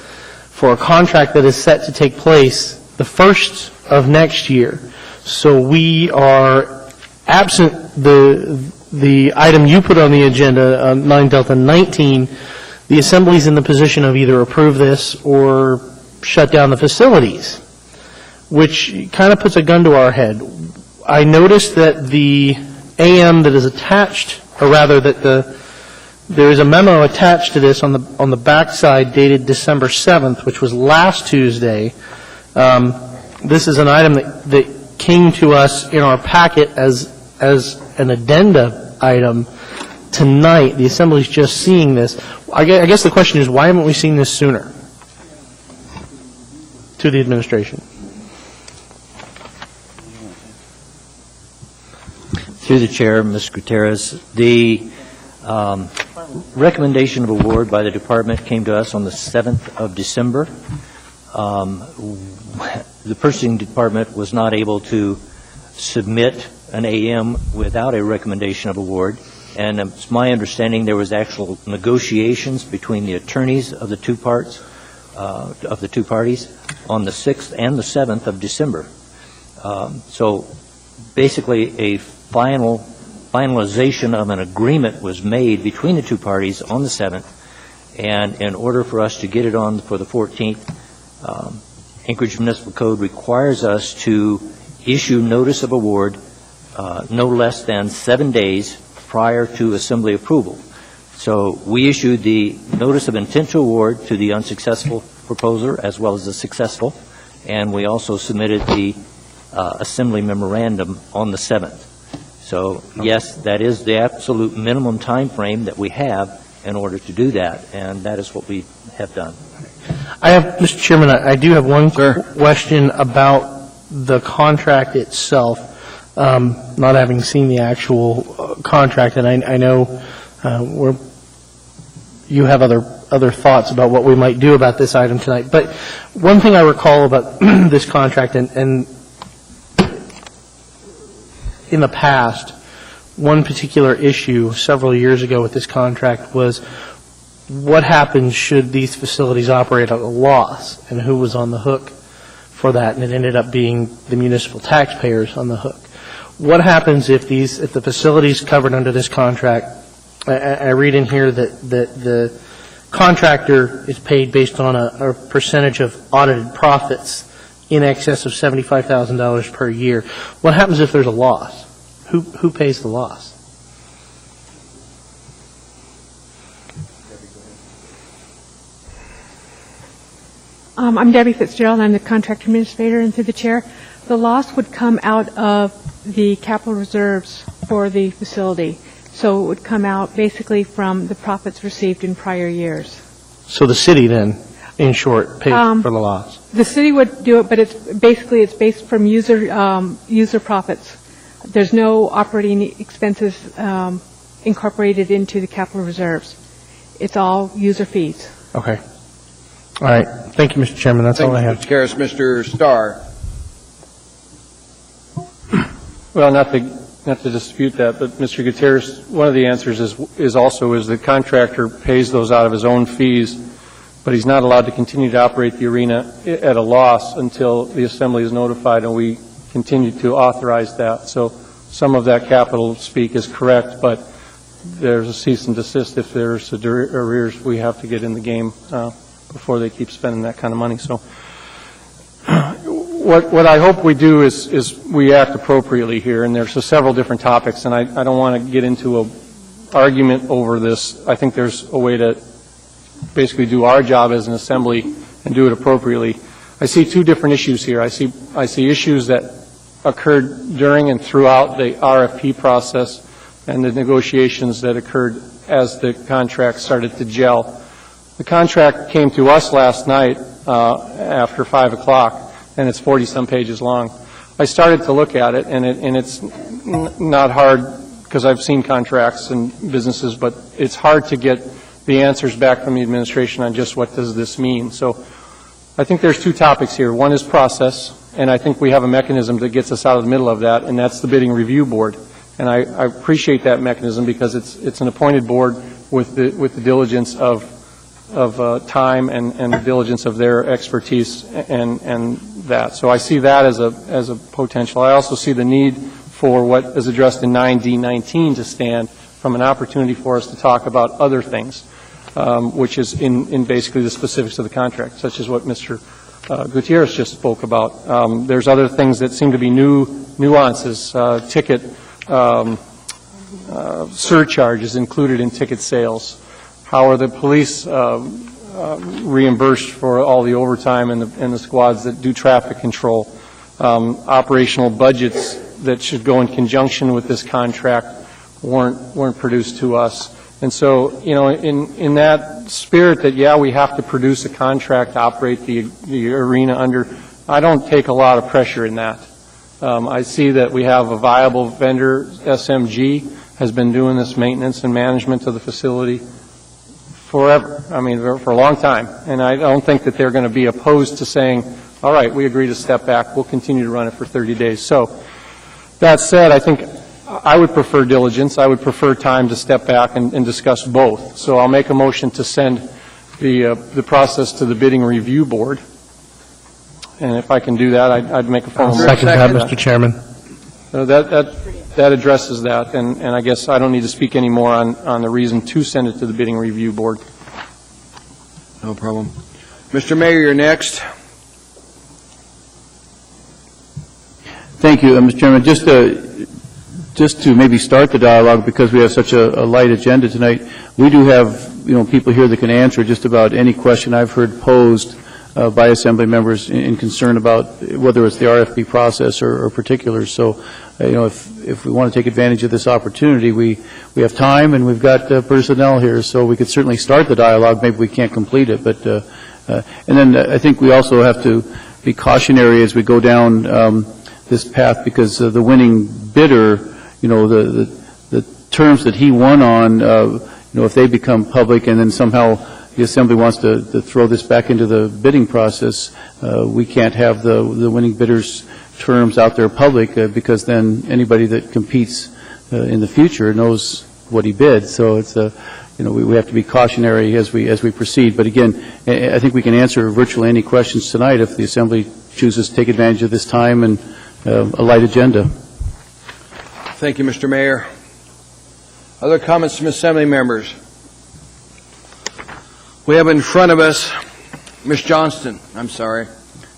for a contract that is set to take place the 1st of next year. So we are absent the item you put on the agenda, 9 Delta 19, the Assembly's in the position of either approve this or shut down the facilities, which kind of puts a gun to our head. I noticed that the AM that is attached, or rather that there is a memo attached to this on the backside dated December 7th, which was last Tuesday. This is an item that came to us in our packet as an addenda item tonight. The Assembly's just seeing this. I guess the question is, why haven't we seen this sooner? To the administration. Through the chair, Mr. Gutierrez, the recommendation of award by the department came to us on the 7th of December. The purchasing department was not able to submit an AM without a recommendation of award, and it's my understanding there was actual negotiations between the attorneys of the two parties on the 6th and the 7th of December. So basically a finalization of an agreement was made between the two parties on the 7th, and in order for us to get it on for the 14th, Anchorage Municipal Code requires us to issue notice of award no less than 7 days prior to Assembly approval. So we issued the notice of intent to award to the unsuccessful proposer as well as the successful, and we also submitted the Assembly memorandum on the 7th. So yes, that is the absolute minimum time frame that we have in order to do that, and that is what we have done. Mr. Chairman, I do have one question about the contract itself, not having seen the actual contract, and I know you have other thoughts about what we might do about this item tonight. But one thing I recall about this contract, and in the past, one particular issue several years ago with this contract was what happens should these facilities operate at a loss, and who was on the hook for that, and it ended up being the municipal taxpayers on the hook. What happens if the facilities covered under this contract, I read in here that the contractor is paid based on a percentage of audited profits in excess of $75,000 per year. What happens if there's a loss? Who pays the loss? I'm Debbie Fitzgerald, and I'm the contract administrator, and through the chair, the loss would come out of the capital reserves for the facility. So it would come out basically from the profits received in prior years. So the city then, in short, pays for the loss? The city would do it, but it's based from user profits. There's no operating expenses incorporated into the capital reserves. It's all user fees. Okay. All right. Thank you, Mr. Chairman. That's all I have. Thank you, Mr. Karras. Mr. Starr. Well, not to dispute that, but Mr. Gutierrez, one of the answers is the contractor pays those out of his own fees, but he's not allowed to continue to operate the arena at a loss until the Assembly is notified, and we continue to authorize that. So some of that capital speak is correct, but there's a cease and desist if there's arrears we have to get in the game before they keep spending that kind of money. So what I hope we do is we act appropriately here, and there's several different topics, and I don't want to get into an argument over this. I think there's a way to basically do our job as an Assembly and do it appropriately. I see two different issues here. I see issues that occurred during and throughout the RFP process and the negotiations that occurred as the contract started to gel. The contract came to us last night after 5 o'clock, and it's 40-some pages long. I started to look at it, and it's not hard because I've seen contracts and businesses, but it's hard to get the answers back from the administration on just what does this mean. So I think there's two topics here. One is process, and I think we have a mechanism that gets us out of the middle of that, and that's the bidding review board. And I appreciate that mechanism because it's an appointed board with the diligence of of time and the diligence of their expertise and that. So I see that as a potential. I also see the need for what is addressed in 9D19 to stand from an opportunity for us to talk about other things, which is in basically the specifics of the contract, such as what Mr. Gutierrez just spoke about. There's other things that seem to be nuances, ticket surcharges included in ticket sales. How are the police reimbursed for all the overtime and the squads that do traffic control? Operational budgets that should go in conjunction with this contract weren't produced to us. And so, in that spirit that, yeah, we have to produce a contract to operate the arena under, I don't take a lot of pressure in that. I see that we have a viable vendor. SMG has been doing this maintenance and management of the facility forever. I mean, for a long time. And I don't think that they're going to be opposed to saying, all right, we agree to step back. We'll continue to run it for 30 days. So that said, I think I would prefer diligence. I would prefer time to step back and discuss both. So I'll make a motion to send the process to the bidding review board. And if I can do that, I'd make a formal motion. Second that, Mr. Chairman. So that addresses that, and I guess I don't need to speak any more on the reason to send it to the bidding review board. No problem. Mr. Mayor, you're next. Thank you, Mr. Chairman. Just to maybe start the dialogue, because we have such a light agenda tonight, we do have, people here that can answer just about any question I've heard posed by Assembly members in concern about whether it's the RFP process or particulars. So, if we want to take advantage of this opportunity, we have time and we've got personnel here, so we could certainly start the dialogue. Maybe we can't complete it, but and then I think we also have to be cautionary as we go down this path, because the winning bidder, the terms that he won on, if they become public and then somehow the Assembly wants to throw this back into the bidding process, we can't have the winning bidder's terms out there public, because then anybody that competes in the future knows what he bid. So it's we have to be cautionary as we proceed. But again, I think we can answer virtually any questions tonight if the Assembly chooses to take advantage of this time and a light agenda. Thank you, Mr. Mayor. Other comments from Assembly members? We have in front of us Ms. Johnston. I'm sorry.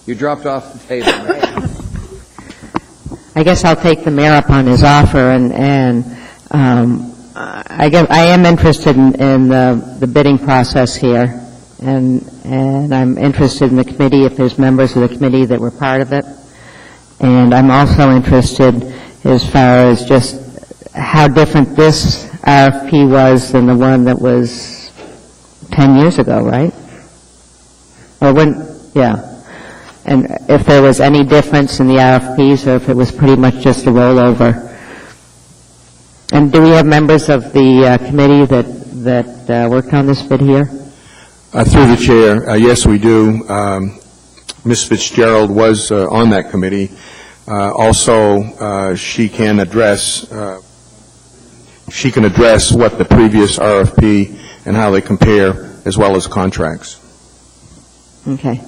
You dropped off the table. I guess I'll take the mayor up on his offer, and I am interested in the bidding process here, and I'm interested in the committee if there's members of the committee that were part of it, and I'm also interested as far as just how different this RFP was than the one that was 10 years ago, right? Or yeah. And if there was any difference in the RFPs, or if it was pretty much just a rollover. And do we have members of the committee that worked on this bid here? Through the chair, yes, we do. Ms. Fitzgerald was on that committee. Also, she can address what the previous RFP and how they compare, as well as contracts. Okay.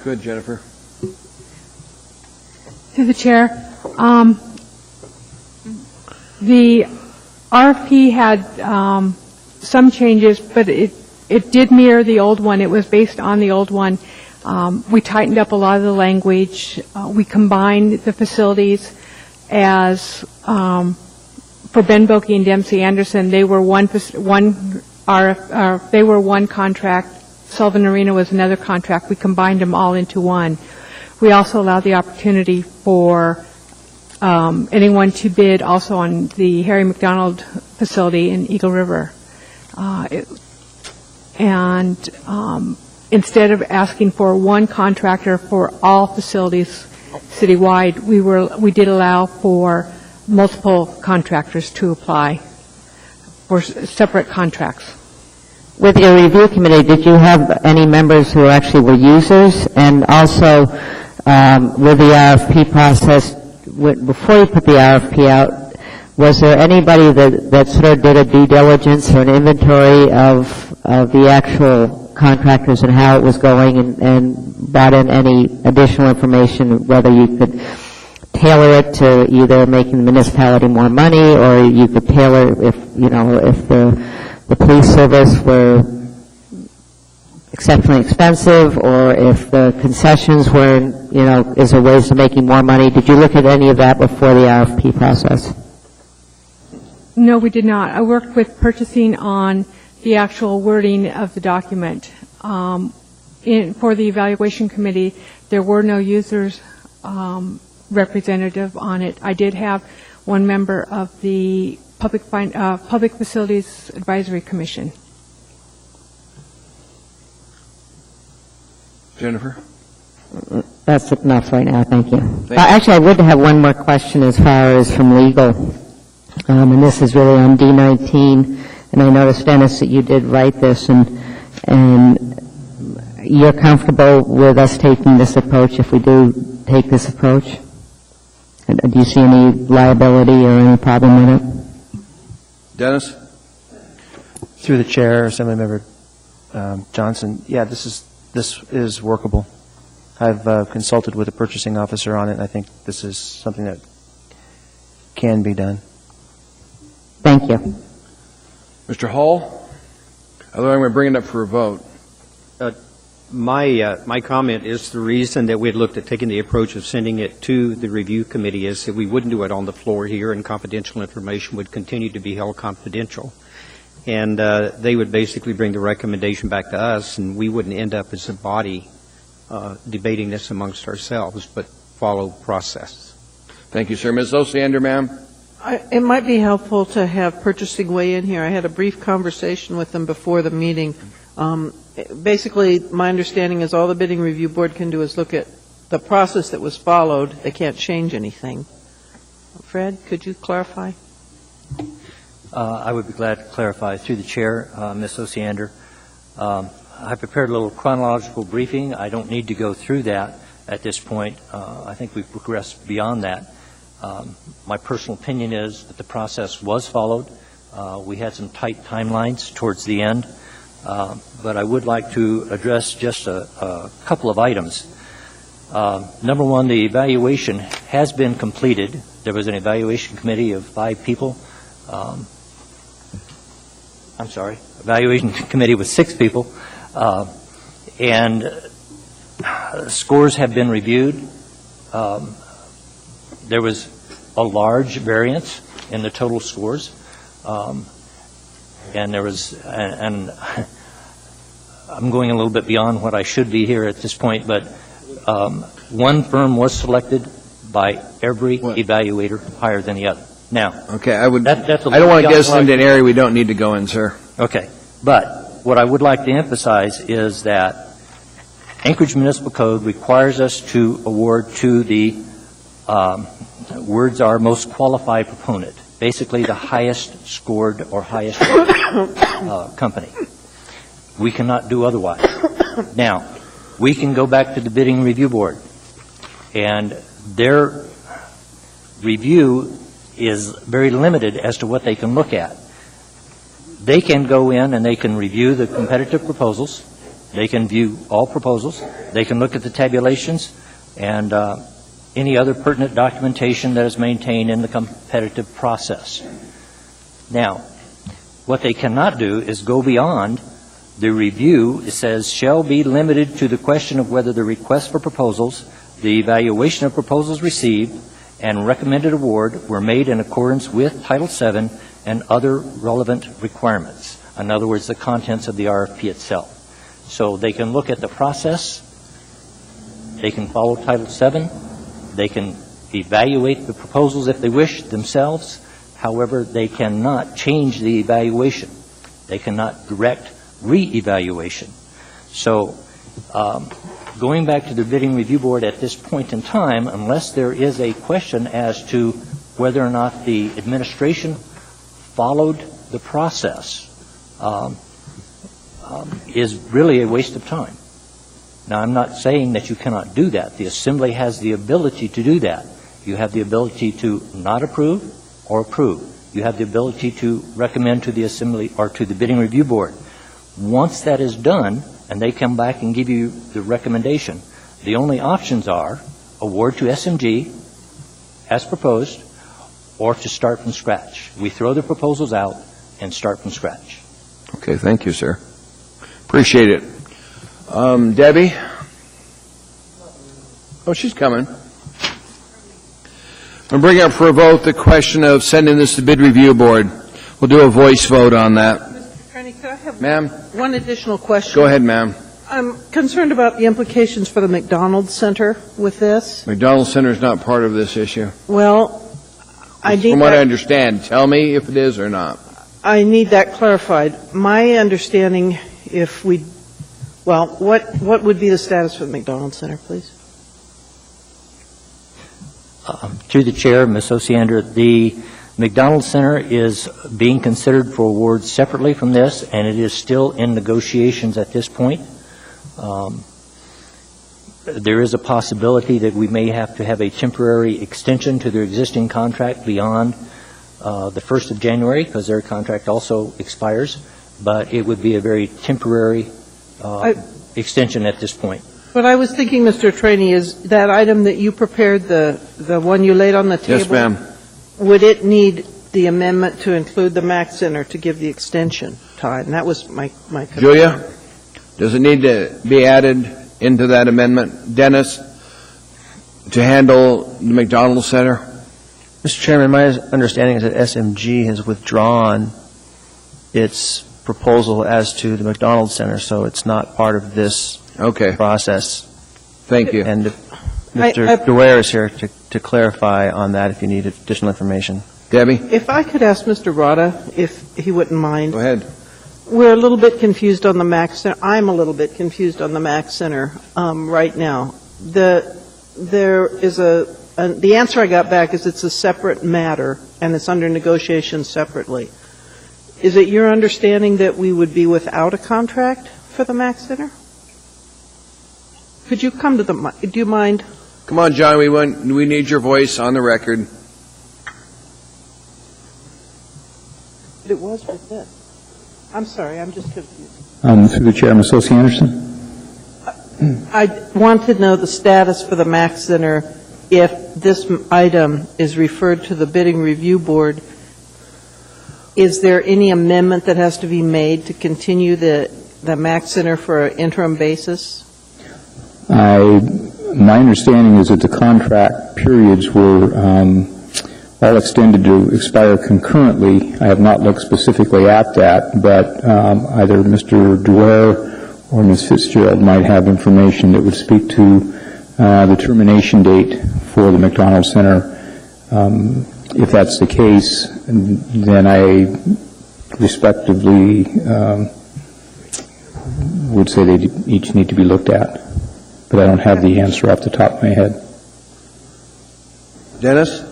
Good, Jennifer. Through the chair, the RFP had some changes, but it did mirror the old one. It was based on the old one. We tightened up a lot of the language. We combined the facilities as for Ben Boeke and Dempsey Anderson. They were one contract. Sullivan Arena was another contract. We combined them all into one. We also allowed the opportunity for anyone to bid also on the Harry McDonald facility in Eagle River. Instead of asking for one contractor for all facilities citywide, we did allow for multiple contractors to apply for separate contracts. With your review committee, did you have any members who actually were users? And also, with the RFP process, before you put the RFP out, was there anybody that sort of did a due diligence or an inventory of the actual contractors and how it was going, and brought in any additional information, whether you could tailor it to either making the municipality more money, or you could tailor if the police service were exceptionally expensive, or if the concessions were, is there ways of making more money? Did you look at any of that before the RFP process? No, we did not. I worked with purchasing on the actual wording of the document. For the evaluation committee, there were no users representative on it. I did have one member of the Public Facilities Advisory Commission. Jennifer? That's enough right now, thank you. Actually, I would have one more question as far as from legal. And this is really on D19, and I noticed, Dennis, that you did write this, and you're comfortable with us taking this approach if we do take this approach? Do you see any liability or any problem with it? Dennis? Through the chair, Assemblymember Johnson, yeah, this is workable. I've consulted with the purchasing officer on it, and I think this is something that can be done. Thank you. Mr. Hall? Otherwise, I'm going to bring it up for a vote. My comment is the reason that we had looked at taking the approach of sending it to the review committee is that we wouldn't do it on the floor here, and confidential information would continue to be held confidential. And they would basically bring the recommendation back to us, and we wouldn't end up as a body debating this amongst ourselves, but follow process. Thank you, sir. Ms. Osiander, ma'am? It might be helpful to have purchasing weigh in here. I had a brief conversation with them before the meeting. Basically, my understanding is all the bidding review board can do is look at the process that was followed. They can't change anything. Fred, could you clarify? I would be glad to clarify. Through the chair, Ms. Osiander, I prepared a little chronological briefing. I don't need to go through that at this point. I think we've progressed beyond that. My personal opinion is that the process was followed. We had some tight timelines towards the end, but I would like to address just a couple of items. Number one, the evaluation has been completed. There was an evaluation committee of 5 people. Evaluation committee with 6 people, and scores have been reviewed. There was a large variance in the total scores, and there was, and I'm going a little bit beyond what I should be here at this point, but one firm was selected by every evaluator higher than the other. Now, okay, I don't want to get us into an area we don't need to go in, sir. Okay, but what I would like to emphasize is that Anchorage Municipal Code requires us to award to the words are most qualified proponent, basically the highest scored or highest company. We cannot do otherwise. Now, we can go back to the bidding review board, and their review is very limited as to what they can look at. They can go in and they can review the competitive proposals. They can view all proposals. They can look at the tabulations and any other pertinent documentation that is maintained in the competitive process. Now, what they cannot do is go beyond the review. It says, shall be limited to the question of whether the request for proposals, the evaluation of proposals received, and recommended award were made in accordance with Title VII and other relevant requirements. In other words, the contents of the RFP itself. So they can look at the process, they can follow Title VII, they can evaluate the proposals if they wish themselves. However, they cannot change the evaluation. They cannot direct re-evaluation. So going back to the bidding review board at this point in time, unless there is a question as to whether or not the administration followed the process, is really a waste of time. Now, I'm not saying that you cannot do that. The Assembly has the ability to do that. You have the ability to not approve or approve. You have the ability to recommend to the Assembly or to the bidding review board. Once that is done, and they come back and give you the recommendation, the only options are award to SMG as proposed, or to start from scratch. We throw the proposals out and start from scratch. Okay, thank you, sir. Appreciate it. Debbie? Oh, she's coming. I'm bringing up for a vote the question of sending this to bid review board. We'll do a voice vote on that. Mr. Attorney, could I have Ma'am? one additional question? Go ahead, ma'am. I'm concerned about the implications for the McDonald's Center with this. McDonald Center is not part of this issue. Well, I need From what I that, understand, tell me if it is or not. I need that clarified. My understanding, if we, well, what would be the status for the McDonald's Center, please? Through the chair, Ms. Osiander, the McDonald Center is being considered for awards separately from this, and it is still in negotiations at this point. There is a possibility that we may have to have a temporary extension to their existing contract beyond the 1st of January, because their contract also expires, but it would be a very temporary extension at this point. What I was thinking, Mr. Attorney, is that item that you prepared, the one you laid on the table. Yes, ma'am. Would it need the amendment to include the Mac Center to give the extension time? And that was my concern. Julia, does it need to be added into that amendment? Dennis, to handle the McDonald Center? Mr. Chairman, my understanding is that SMG has withdrawn its proposal as to the McDonald Center, so it's not part of this process. Thank you. And Mr. Dwyer is here to clarify on that if you need additional information. Debbie? If I could ask Mr. Rada, if he wouldn't mind. Go ahead. We're a little bit confused on the Mac Center. I'm a little bit confused on the Mac Center right now. There is the answer I got back is it's a separate matter, and it's under negotiation separately. Is it your understanding that we would be without a contract for the Mac Center? Could you come to the mic? Do you mind? Come on, John, we need your voice on the record. It was with this. I'm sorry, I'm just confused. Through the chair, Ms. Osie Anderson. I want to know the status for the Mac Center if this item is referred to the bidding review board. Is there any amendment that has to be made to continue the Mac Center for an interim basis? My understanding is that the contract periods were all extended to expire concurrently. I have not looked specifically at that, but either Mr. Dwyer or Ms. Fitzgerald might have information that would speak to the termination date for the McDonald Center. If that's the case, then I respectively would say they each need to be looked at, but I don't have the answer off the top of my head. Dennis?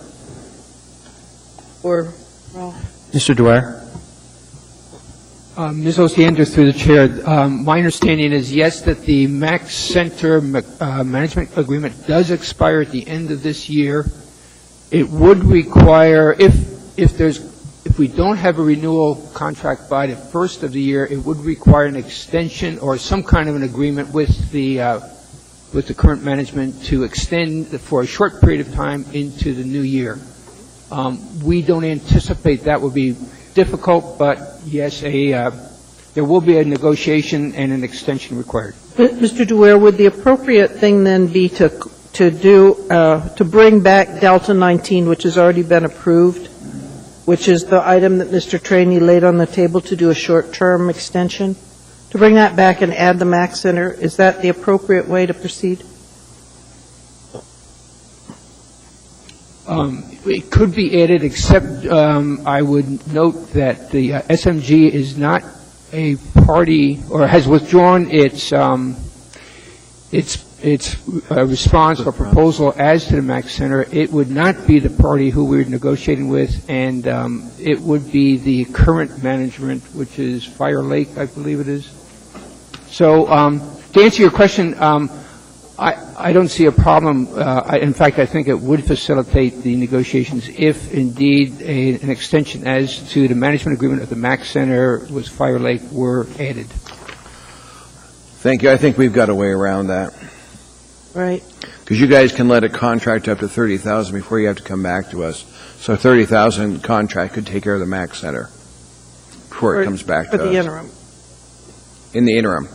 Or Mr. Dwyer? Ms. Osiander, through the chair, my understanding is, yes, that the Mac Center management agreement does expire at the end of this year. It would require, if we don't have a renewal contract by the first of the year, it would require an extension or some kind of an agreement with the current management to extend for a short period of time into the new year. We don't anticipate that would be difficult, but yes, there will be a negotiation and an extension required. Mr. Dwyer, would the appropriate thing then be to bring back Delta 19, which has already been approved, which is the item that Mr. Trainee laid on the table to do a short-term extension, to bring that back and add the Mac Center? Is that the appropriate way to proceed? It could be added, except I would note that the SMG is not a party or has withdrawn its response or proposal as to the Mac Center. It would not be the party who we're negotiating with, and it would be the current management, which is Fire Lake, I believe it is. So to answer your question, I don't see a problem. In fact, I think it would facilitate the negotiations if, indeed, an extension as to the management agreement of the Mac Center with Fire Lake were added. Thank you. I think we've got a way around that. Right. Because you guys can let a contract up to 30,000 before you have to come back to us. So 30,000 contract could take care of the MAC Center before it comes back to us. For the interim. In the interim.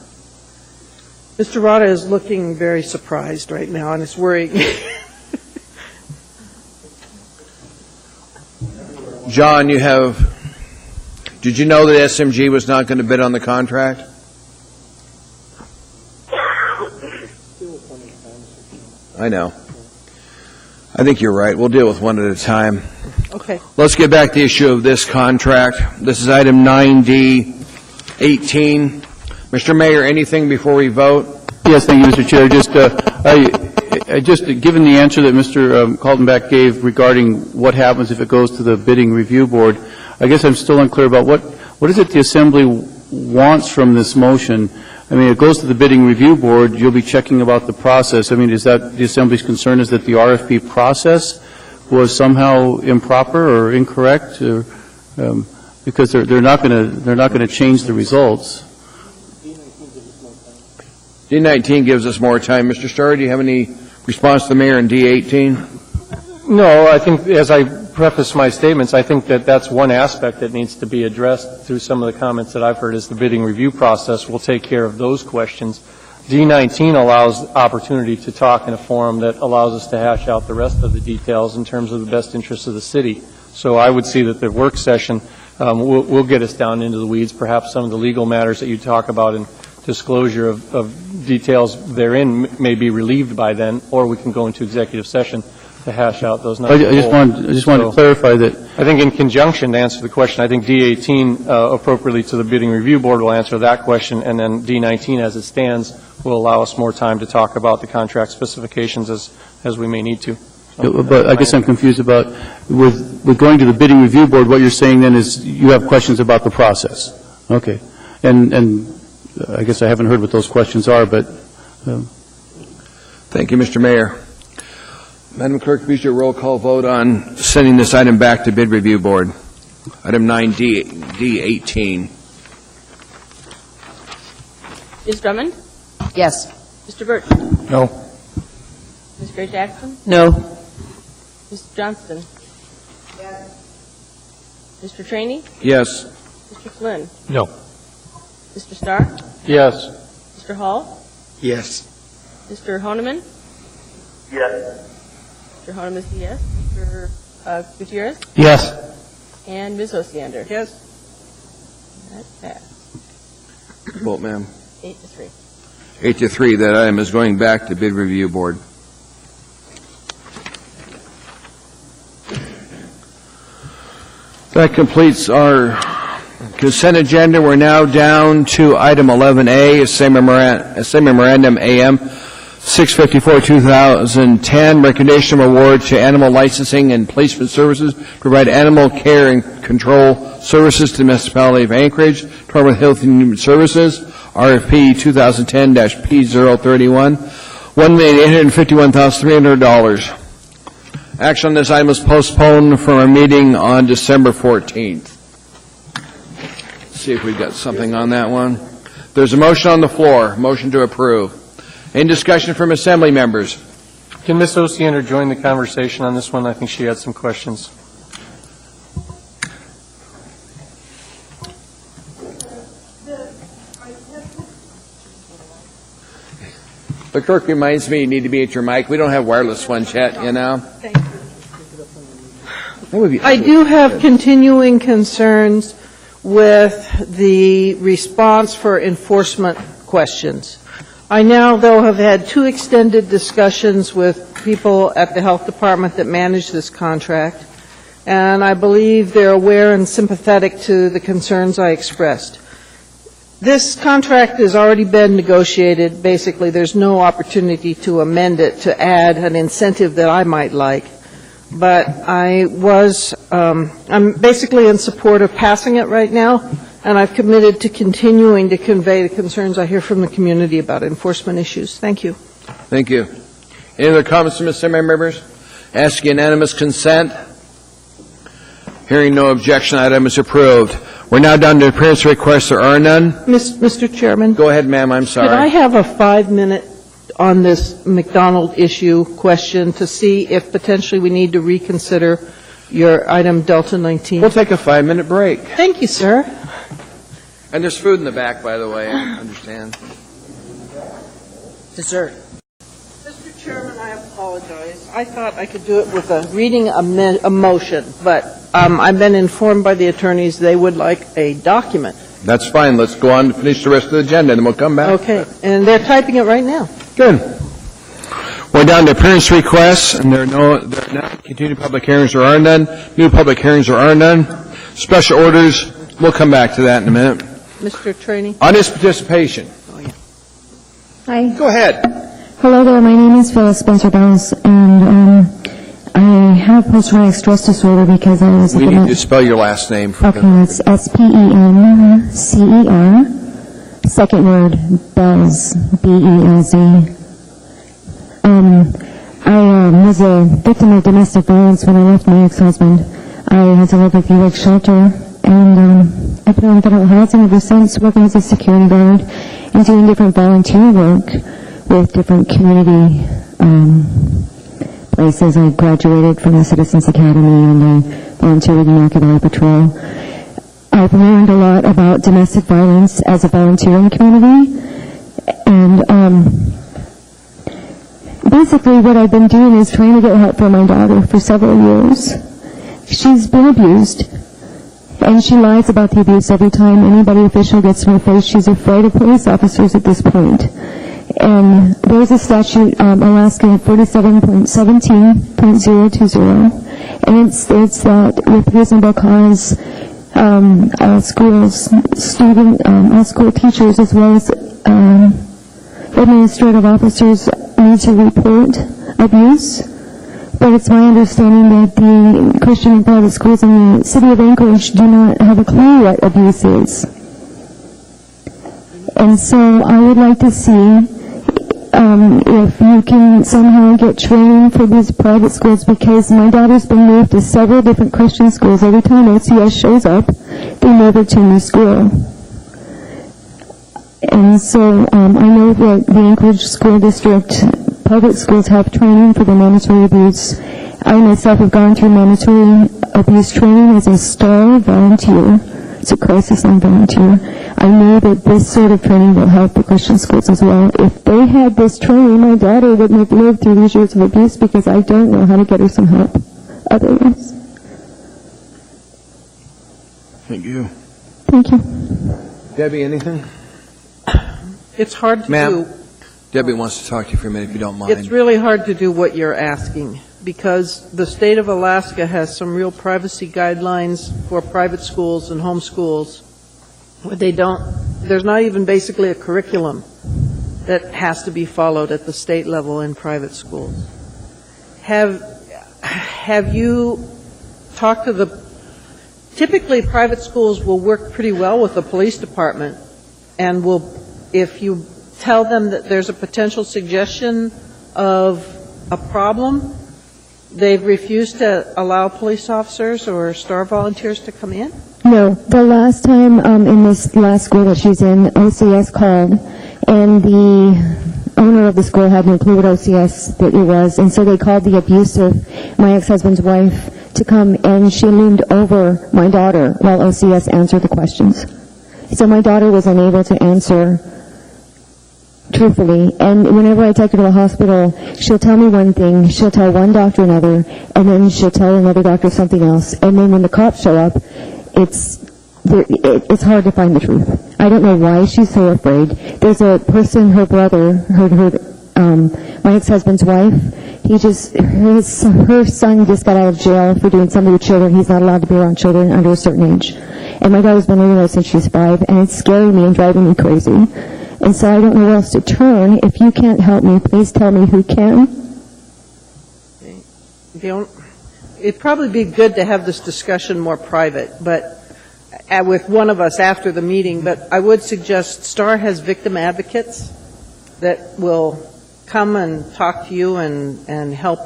Mr. Rada is looking very surprised right now, and it's worrying. John, did you know that SMG was not going to bid on the contract? I know. I think you're right. We'll deal with one at a time. Okay. Let's get back to the issue of this contract. This is item 9D18. Mr. Mayor, anything before we vote? Yes, thank you, Mr. Chair. Given the answer that Mr. Kaltenbach gave regarding what happens if it goes to the bidding review board, I guess I'm still unclear about what is it the Assembly wants from this motion. I mean, it goes to the bidding review board, you'll be checking about the process. I mean, is that the Assembly's concern, is that the RFP process was somehow improper or incorrect? Or, because they're not going to change the results. D19 gives us more time. Mr. Starr, do you have any response to the mayor in D18? No, I think, as I preface my statements, I think that that's one aspect that needs to be addressed through some of the comments that I've heard, is the bidding review process will take care of those questions. D19 allows opportunity to talk in a forum that allows us to hash out the rest of the details in terms of the best interests of the city. So I would see that the work session will get us down into the weeds, perhaps some of the legal matters that you talk about and disclosure of details therein may be relieved by then, or we can go into executive session to hash out those numbers. I just wanted to clarify that. I think in conjunction, to answer the question, I think D18 appropriately to the bidding review board will answer that question, and then D19 as it stands will allow us more time to talk about the contract specifications as we may need to. But I guess I'm confused about, with going to the bidding review board, what you're saying then is you have questions about the process. Okay. And I guess I haven't heard what those questions are, but... Thank you, Mr. Mayor. Madam Clerk, please do a roll call vote on sending this item back to bid review board. Item 9D18. Ms. Drummond? Yes. Mr. Birch? No. Ms. Gray Jackson? No. Mr. Johnston? Yes. Mr. Trainee? Yes. Mr. Flynn? No. Mr. Starr? Yes. Mr. Hall? Yes. Mr. Honeman? Yes. Mr. Honeman is a yes. Mr. Gutierrez? Yes. And Ms. Osiander? Yes. That passed. Vote, ma'am. 8-3. 8-3, that item is going back to bid review board. That completes our consent agenda. We're now down to item 11A, Assembly Memorandum AM 654-2010, recognition of award to Animal Licensing and Placement Services, provide animal care and control services to the municipality of Anchorage, Department of Health and Human Services, RFP 2010-P031, $1,851,300. Action on this item was postponed from our meeting on December 14th. Let's see if we've got something on that one. There's a motion on the floor, motion to approve. Any discussion from Assembly members? Can Ms. Osiander join the conversation on this one? I think she had some questions. The clerk reminds me you need to be at your mic. We don't have wireless ones yet, you know? I do have continuing concerns with the response for enforcement questions. I now, though, have had 2 extended discussions with people at the Health Department that manage this contract, and I believe they're aware and sympathetic to the concerns I expressed. This contract has already been negotiated. Basically, there's no opportunity to amend it to add an incentive that I might like. But I'm basically in support of passing it right now, and I've committed to continuing to convey the concerns I hear from the community about enforcement issues. Thank you. Thank you. Any other comments from Assembly members? Ask unanimous consent. Hearing no objection, item is approved. We're now down to appearance requests. There are none. Mr. Chairman? Go ahead, ma'am, I'm sorry. Could I have a 5-minute on this McDonald issue question to see if potentially we need to reconsider your item Delta 19? We'll take a 5-minute break. Thank you, sir. And there's food in the back, by the way, I understand. Dessert. Mr. Chairman, I apologize. I thought I could do it with reading a motion, but I've been informed by the attorneys they would like a document. That's fine. Let's go on to finish the rest of the agenda, and then we'll come back. Okay, and they're typing it right now. Good. We're down to appearance requests, and there are none. Continued public hearings, there are none. New public hearings, there are none. Special orders, we'll come back to that in a minute. Mr. Trainee? Audience participation. Hi. Go ahead. Hello there. My name is Phyllis Spencer Bowles, and I have post-traumatic stress disorder because I was... We need to spell your last name. Okay, it's S-P-E-N-C-E-R. Second word, Bells, B-E-L-Z. I was a victim of domestic violence when I left my ex-husband. I had to live at the York shelter, and I've been in federal housing ever since, working as a security guard and doing different volunteer work with different community places. I graduated from the Citizens Academy, and I volunteered with the American Border Patrol. I've learned a lot about domestic violence as a volunteer in the community, and basically what I've been doing is trying to get help for my daughter for several years. She's been abused, and she lies about the abuse every time anybody official gets to her face. She's afraid of police officers at this point. And there's a statute, Alaska 47.17.020, and it states that with reasonable cause, all schools, all school teachers, as well as administrative officers need to report abuse. But it's my understanding that the Christian and private schools in the city of Anchorage do not have a clue what abuse is. And so I would like to see if you can somehow get training for these private schools, because my daughter's been moved to several different Christian schools. Every time OCS shows up, they move her to a new school. And so I know that the Anchorage School District public schools have training for the mandatory abuse. I myself have gone through mandatory abuse training as a STAR volunteer. It's a crisis line volunteer. I know that this sort of training will help the Christian schools as well. If they had this training, my daughter wouldn't have lived through these years of abuse, because I don't know how to get her some help otherwise. Thank you. Thank you. Debbie, anything? It's hard to do. Debbie wants to talk to you for a minute, if you don't mind. It's really hard to do what you're asking, because the state of Alaska has some real privacy guidelines for private schools and home schools. There's not even basically a curriculum that has to be followed at the state level in private schools. Have you talked to typically private schools will work pretty well with the police department, and if you tell them that there's a potential suggestion of a problem, they've refused to allow police officers or STAR volunteers to come in? No. The last time in this last school that she's in, OCS called, and the owner of the school had no clue what OCS that it was, and so they called the abusive, my ex-husband's wife, to come, and she loomed over my daughter while OCS answered the questions. So my daughter was unable to answer truthfully, and whenever I take her to the hospital, she'll tell me one thing, she'll tell one doctor another, and then she'll tell another doctor something else, and then when the cops show up, it's hard to find the truth. I don't know why she's so afraid. There's a person, her brother, my ex-husband's wife, her son just got out of jail for doing something with children. He's not allowed to be around children under a certain age. And my daughter's been living there since she's 5, and it's scaring me and driving me crazy. And so I don't know where else to turn. If you can't help me, please tell me who can. It'd probably be good to have this discussion more private, but with one of us after the meeting. But I would suggest STAR has victim advocates that will come and talk to you and help.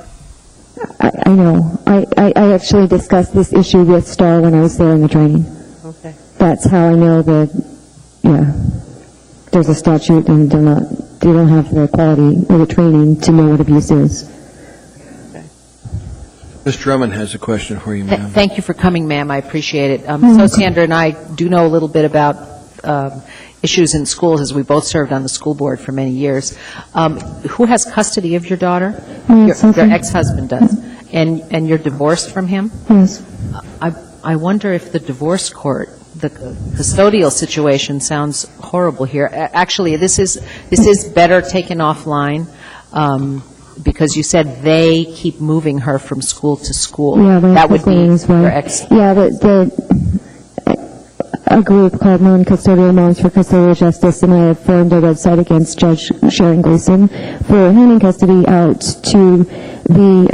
I I know. I actually discussed this issue with Star when I was there in the training. Okay. That's how I know that, yeah, there's a statute and they don't have the quality or the training to know what abuse is. Ms. Drummond has a question for you, ma'am. Thank you for coming, ma'am. I appreciate it. Ms. Osiander and I do know a little bit about issues in schools, as we both served on the school board for many years. Who has custody of your daughter? Your ex-husband does. And you're divorced from him? Yes. I wonder if the divorce court, the custodial situation sounds horrible here. Actually, this is better taken offline. Because you said they keep moving her from school to school. Yeah, that would be well. your ex. Yeah, a group called Non-Custodial Moms for Custodial Justice, and I have formed a website against Judge Sharon Gleason for handing custody out to the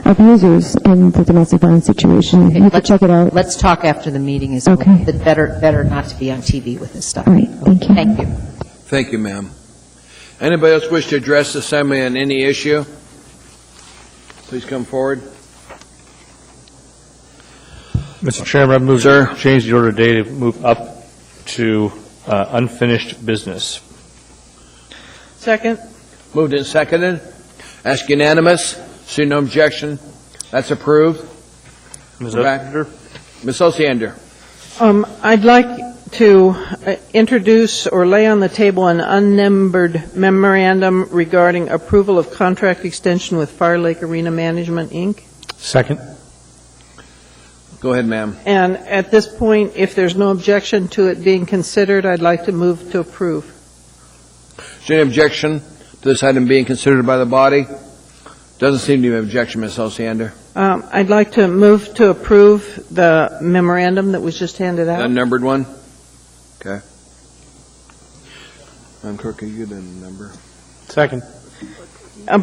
abusers in the domestic violence situation. Okay, you can check it out. Let's talk after the meeting is okay. over. But better not to be on TV with this stuff. All right, thank you. Thank you. Thank you, ma'am. Anybody else wish to address the Assembly on any issue? Please come forward. Mr. Chairman, I move Sir. to change the order today to move up to unfinished business. Second. Moved and seconded. Ask unanimous. See no objection. That's approved. Ms. Osiander. Ms. Osiander. I'd like to introduce or lay on the table an unnumbered memorandum regarding approval of contract extension with Fire Lake Arena Management, Inc. Second. Go ahead, ma'am. And at this point, if there's no objection to it being considered, I'd like to move to approve. Is there any objection to this item being considered by the body? Doesn't seem to be an objection, Ms. Osiander. I'd like to move to approve the memorandum that was just handed out. Unnumbered one? Okay. Madam Clerk, can you get a number? Second.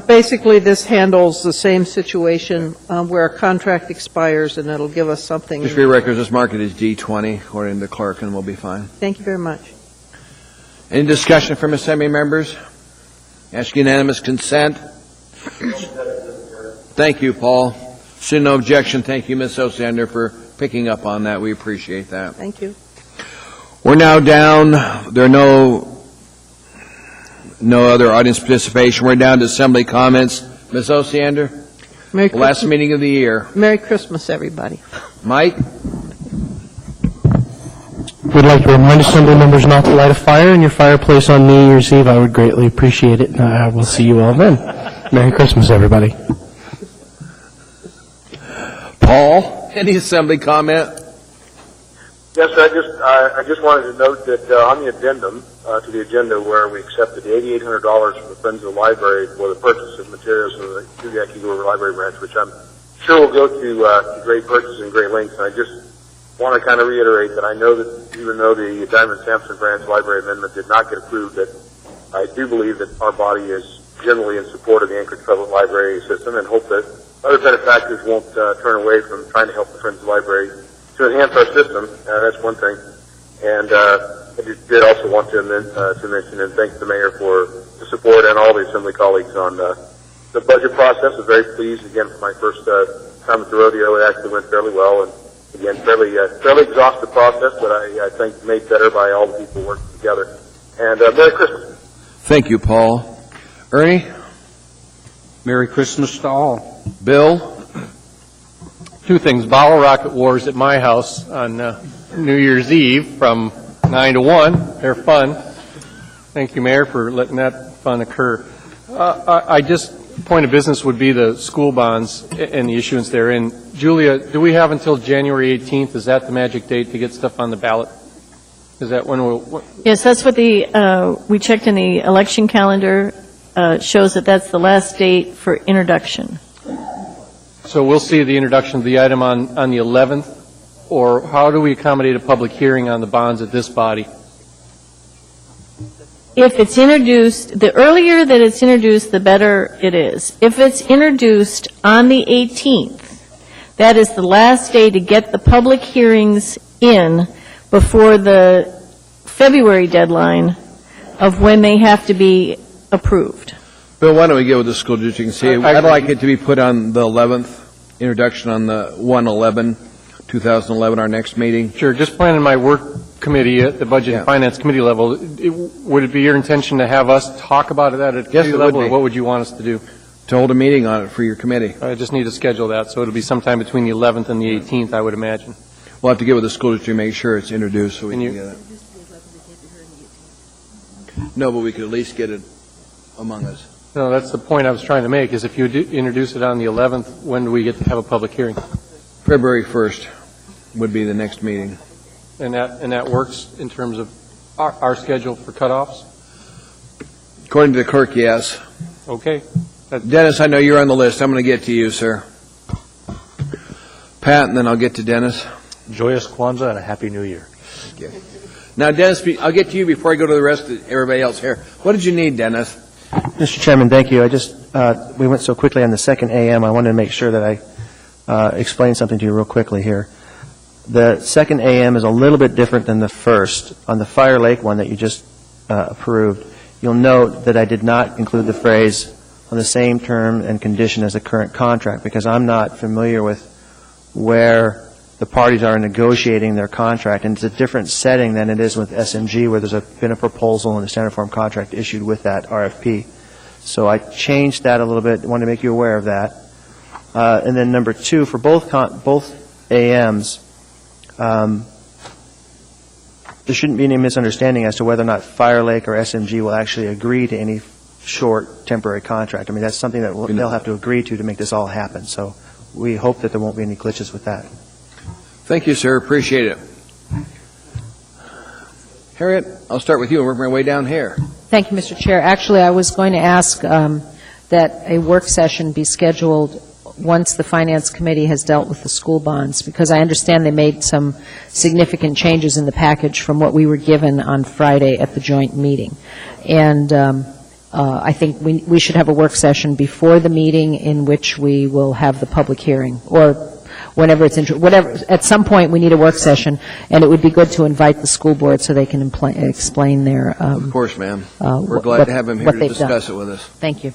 Basically, this handles the same situation where a contract expires, and it'll give us something. Just for your records, this market is D20, according to the clerk, and we'll be fine. Thank you very much. Any discussion from Assembly members? Ask unanimous consent. Thank you, Paul. See no objection. Thank you, Ms. Osiander, for picking up on that. We appreciate that. Thank you. We're now down. There are no other audience participation. We're down to Assembly comments. Ms. Osiander? Last meeting of the year. Merry Christmas, everybody. Mike? We'd like to remind Assembly members not to light a fire in your fireplace on New Year's Eve. I would greatly appreciate it. We'll see you all then. Merry Christmas, everybody. Paul? Any Assembly comment? Yes, I just wanted to note that on the addendum to the agenda where we accepted the $8,800 from the Friends of the Library for the purchase of materials for the Kuliak Eagle River Library branch, which I'm sure will go to great purchase and great lengths. And I just want to kind of reiterate that I know that even though the Diamond Sampson Branch Library Amendment did not get approved, that I do believe that our body is generally in support of the Anchorage Public Library system and hope that other benefactors won't turn away from trying to help the Friends of the Library to enhance our system. That's one thing. And I just did also want to mention and thank the mayor for the support and all the Assembly colleagues on the budget process. I'm very pleased, again, for my first time at the rodeo. It actually went fairly well. And again, fairly exhaustive process, but I think made better by all the people working together. And Merry Christmas. Thank you, Paul. Ernie? Merry Christmas to all. Bill? Two things. Bottle rocket wars at my house on New Year's Eve from 9 to 1. They're fun. Thank you, Mayor, for letting that fun occur. Point of business would be the school bonds and the issuance therein. Julia, do we have until January 18th? Is that the magic date to get stuff on the ballot? Is that when we'll... Yes, that's what we checked in the election calendar, shows that that's the last date for introduction. So we'll see the introduction of the item on the 11th, or how do we accommodate a public hearing on the bonds at this body? If it's introduced, the earlier that it's introduced, the better it is. If it's introduced on the 18th, that is the last day to get the public hearings in before the February deadline of when they have to be approved. Bill, why don't we get with the school district and see? I'd like it to be put on the 11th. introduction on the 1/11/2011, our next meeting? Sure, just planning my work committee at the Budget and Finance Committee level. Would it be your intention to have us talk about it at a committee level, or what would you want us to do? To hold a meeting on it for your committee. I just need to schedule that, so it'll be sometime between the 11th and the 18th, I would imagine. We'll have to get with the school district to make sure it's introduced so we can get it. No, but we could at least get it among us. No, that's the point I was trying to make, is if you introduce it on the 11th, when do we get to have a public hearing? February 1st would be the next meeting. And that works in terms of our schedule for cutoffs? According to the clerk, yes. Okay. Dennis, I know you're on the list. I'm going to get to you, sir. Pat, and then I'll get to Dennis. Joyous Kwanzaa and a Happy New Year. Okay. Now, Dennis, I'll get to you before I go to the rest of everybody else here. What did you need, Dennis? Mr. Chairman, thank you. We went so quickly on the second AM, I wanted to make sure that I explain something to you real quickly here. The second AM is a little bit different than the first. On the Fire Lake one that you just approved, you'll note that I did not include the phrase on the same term and condition as the current contract, because I'm not familiar with where the parties are negotiating their contract, and it's a different setting than it is with SMG, where there's been a proposal and a standard form contract issued with that RFP. So I changed that a little bit, wanted to make you aware of that. And then number two, for both AMs, there shouldn't be any misunderstanding as to whether or not Fire Lake or SMG will actually agree to any short temporary contract. I mean, that's something that they'll have to agree to make this all happen. So we hope that there won't be any glitches with that. Thank you, sir. Appreciate it. Harriet, I'll start with you and work my way down here. Thank you, Mr. Chair. Actually, I was going to ask that a work session be scheduled once the Finance Committee has dealt with the school bonds, because I understand they made some significant changes in the package from what we were given on Friday at the joint meeting. And I think we should have a work session before the meeting in which we will have the public hearing, or whenever it's at some point we need a work session, and it would be good to invite the school board so they can explain their of course, ma'am. We're glad to have them here to discuss it with us. Thank you.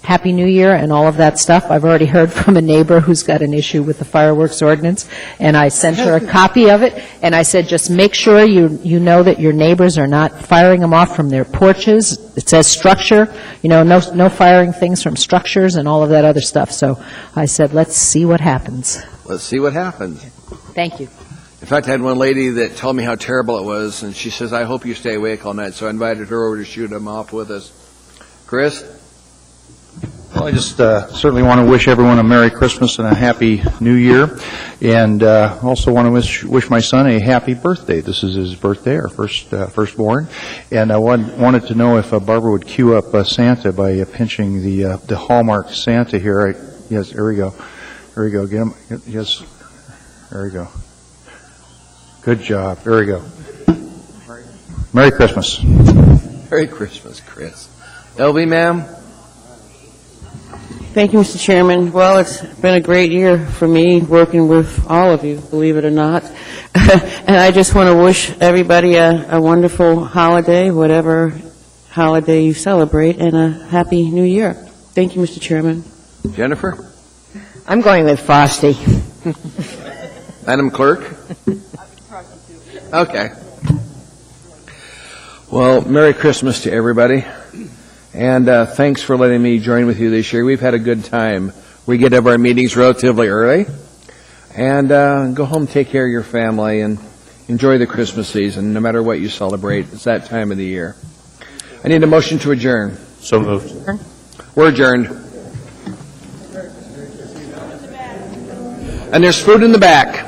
Happy New Year and all of that stuff. I've already heard from a neighbor who's got an issue with the fireworks ordinance, and I sent her a copy of it, and I said, just make sure you know that your neighbors are not firing them off from their porches. It says structure, no firing things from structures and all of that other stuff. So I said, let's see what happens. Let's see what happens. Thank you. In fact, I had one lady that told me how terrible it was, and she says, I hope you stay awake all night. So I invited her over to shoot them off with us. Chris? Well, I just certainly want to wish everyone a Merry Christmas and a Happy New Year, and also want to wish my son a happy birthday. This is his birthday, our firstborn, and I wanted to know if Barbara would cue up Santa by pinching the Hallmark Santa here. Yes, there we go. There we go. Get him. Yes, there we go. Good job. There we go. Merry Christmas. Merry Christmas, Chris. LB, ma'am? Thank you, Mr. Chairman. Well, it's been a great year for me working with all of you, believe it or not. And I just want to wish everybody a wonderful holiday, whatever holiday you celebrate, and a Happy New Year. Thank you, Mr. Chairman. Jennifer? I'm going with Frosty. Madam Clerk? Okay. Well, Merry Christmas to everybody. And thanks for letting me join with you this year. We've had a good time. We get up our meetings relatively early. And go home, take care of your family, and enjoy the Christmas season, no matter what you celebrate. It's that time of the year. I need a motion to adjourn. So moved. We're adjourned. And there's food in the back.